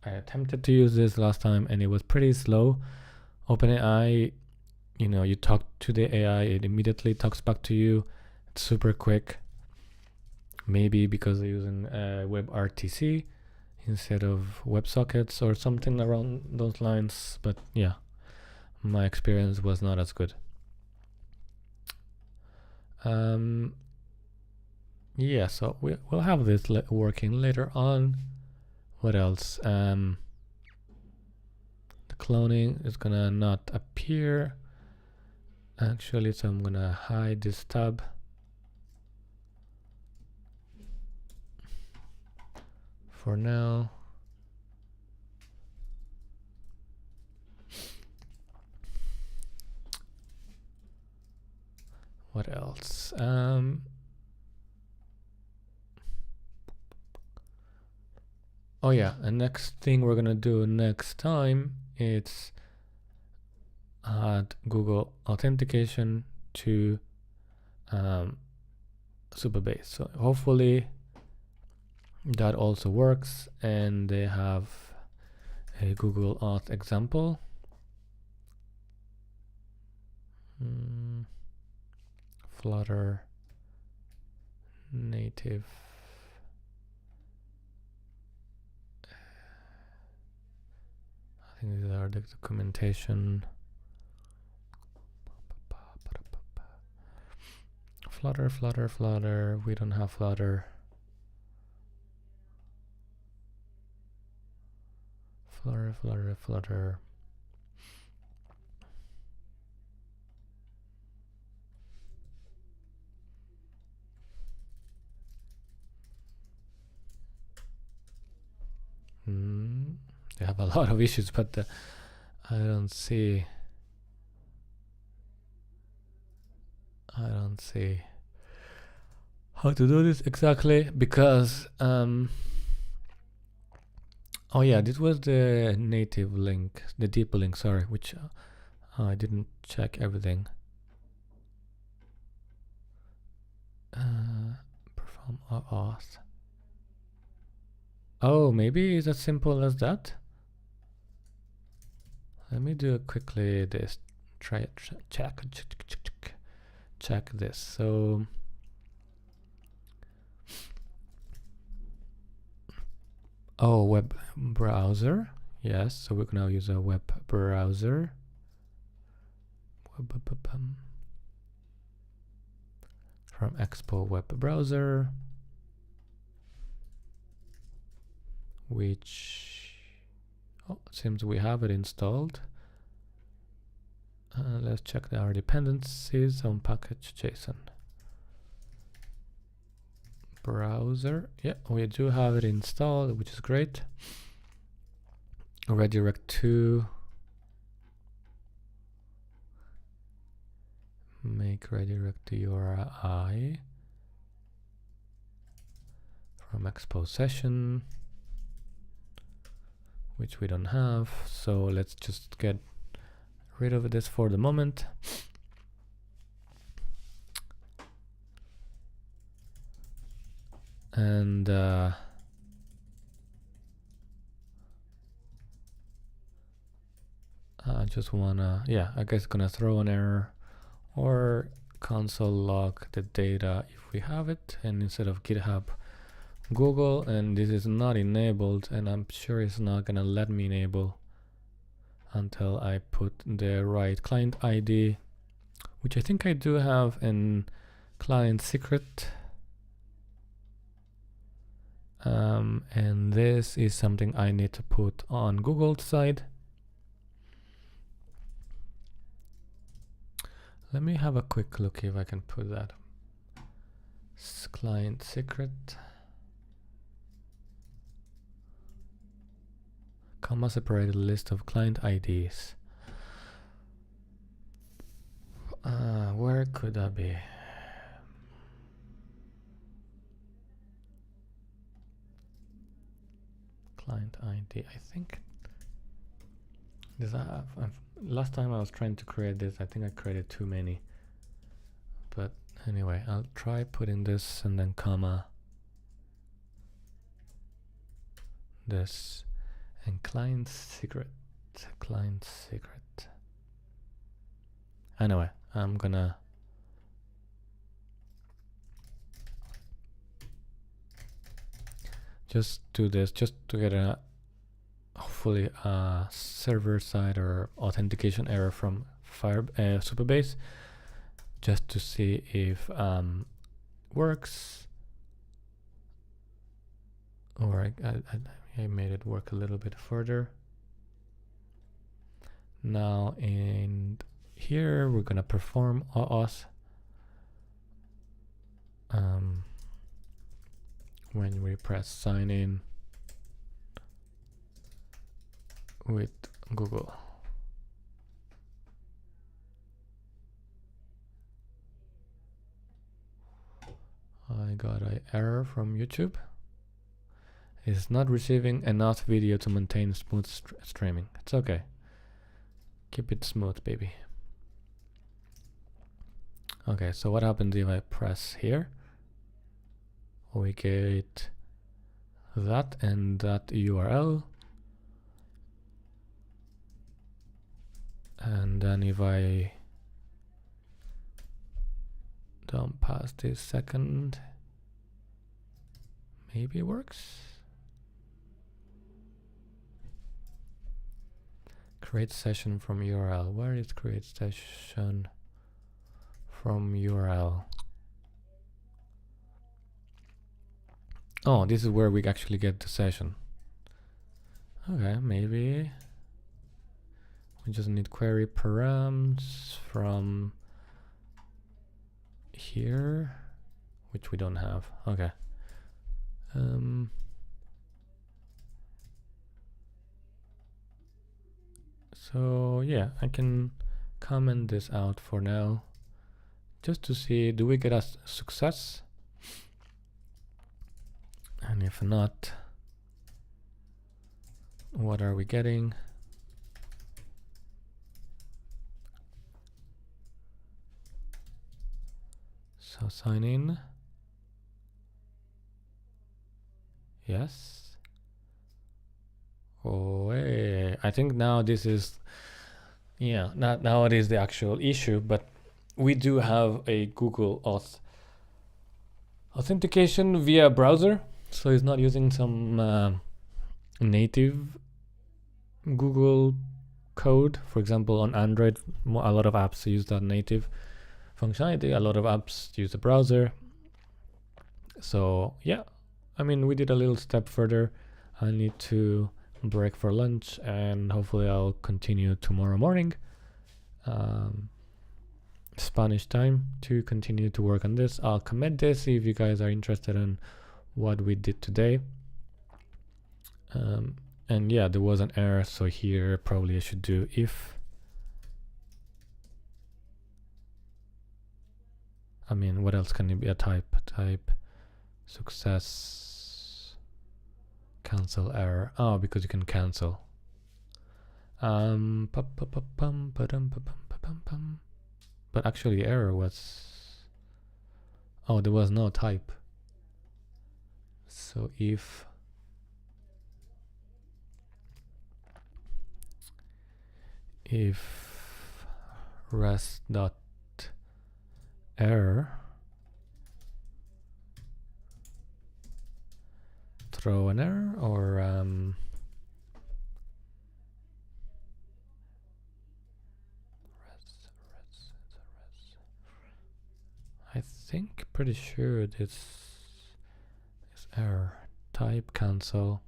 attempted to use this last time and it was pretty slow. OpenAI, you know, you talk to the AI, it immediately talks back to you. It's super quick. Maybe because they're using WebRTC instead of WebSockets or something around those lines. But yeah, my experience was not as good. Yeah, so we'll have this working later on. What else? The cloning is gonna not appear actually, so I'm gonna hide this tab. For now. What else? Oh yeah, and next thing we're gonna do next time is add Google authentication to Supabase. So hopefully that also works, and they have a Google Auth example. Flutter native. I think these are the documentation. Flutter. We don't have Flutter. Flutter. They have a lot of issues, but I don't see how to do this exactly, because oh yeah, this was the native link, the deep link, sorry, which I didn't check everything. from auth. Oh, maybe it's as simple as that. Let me do quickly this. Check this. So web browser. Yes, so we can now use a web browser. From Expo web browser, which seems we have it installed. Let's check our dependencies on package.json. Browser, yeah, we do have it installed, which is great. Redirect to make redirect to URI from Expo session, which we don't have. So let's just get rid of this for the moment. And I just wanna, I guess gonna throw an error or console log the data if we have it, and instead of GitHub, Google, and this is not enabled, and I'm sure it's not gonna let me enable until I put the right client ID, which I think I do have in client secret. And this is something I need to put on Google's side. Let me have a quick look if I can put that. Client secret. Comma separated list of client IDs. Where could that be? Client ID, I think. Last time I was trying to create this, I think I created too many. But anyway, I'll try putting this and then comma this and client secret. Anyway, I'm gonna just do this just to get a hopefully server side or authentication error from Supabase, just to see if works, or I made it work a little bit further. Now in here we're gonna perform auth when we press sign in with Google. I got an error from YouTube. It's not receiving enough video to maintain smooth streaming. It's okay. Keep it smooth, baby. Okay, so what happens if I press here? We get that and that URL. And then if I don't pass this second, maybe it works. Create session from URL. Where is create session from URL? Oh, this is where we actually get the session. Okay, maybe we just need query params from here, which we don't have. Okay. So yeah, I can comment this out for now, just to see, do we get a success? And if not, what are we getting? So sign in. Yes. Oh, hey. I think now this is, yeah, not now it is the actual issue, but we do have a Google authentication via browser, so it's not using some native Google code. For example, on Android, a lot of apps use that native functionality. A lot of apps use the browser. So yeah, I mean, we did a little step further. I need to break for lunch, and hopefully I'll continue tomorrow morning, Spanish time, to continue to work on this. I'll commit this if you guys are interested in what we did today. And yeah, there was an error, so here probably I should do if. I mean, what else can it be? A type success cancel error. Oh, because you can cancel. But actually the error was, oh, there was no type. So if rest.error throw an error, or I think pretty sure this is error type cancel.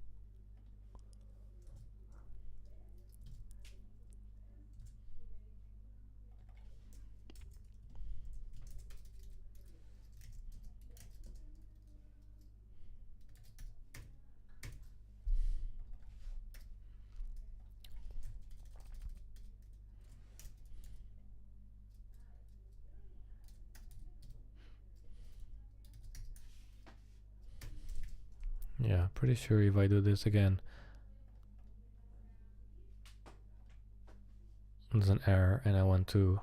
Yeah, pretty sure if I do this again, there's an error, and I want to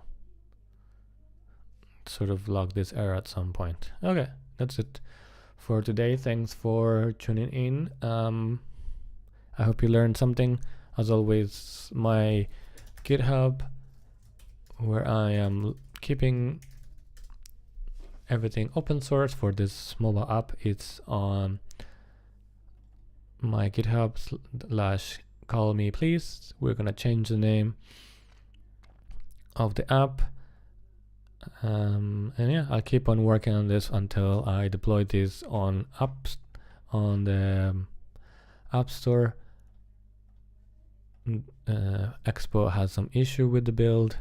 sort of log this error at some point. Okay, that's it for today. Thanks for tuning in. I hope you learned something. As always, my GitHub, where I am keeping everything open source for this mobile app, it's on my GitHub / call me please. We're gonna change the name of the app, and yeah, I'll keep on working on this until I deploy this on the App Store. Expo has some issue with the build,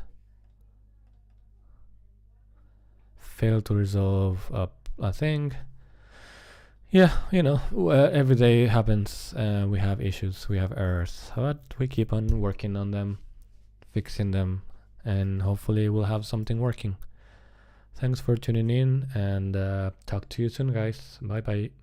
failed to resolve a thing. Yeah, you know, every day happens. We have issues, we have errors, but we keep on working on them, fixing them, and hopefully we'll have something working. Thanks for tuning in, and talk to you soon, guys. Bye bye.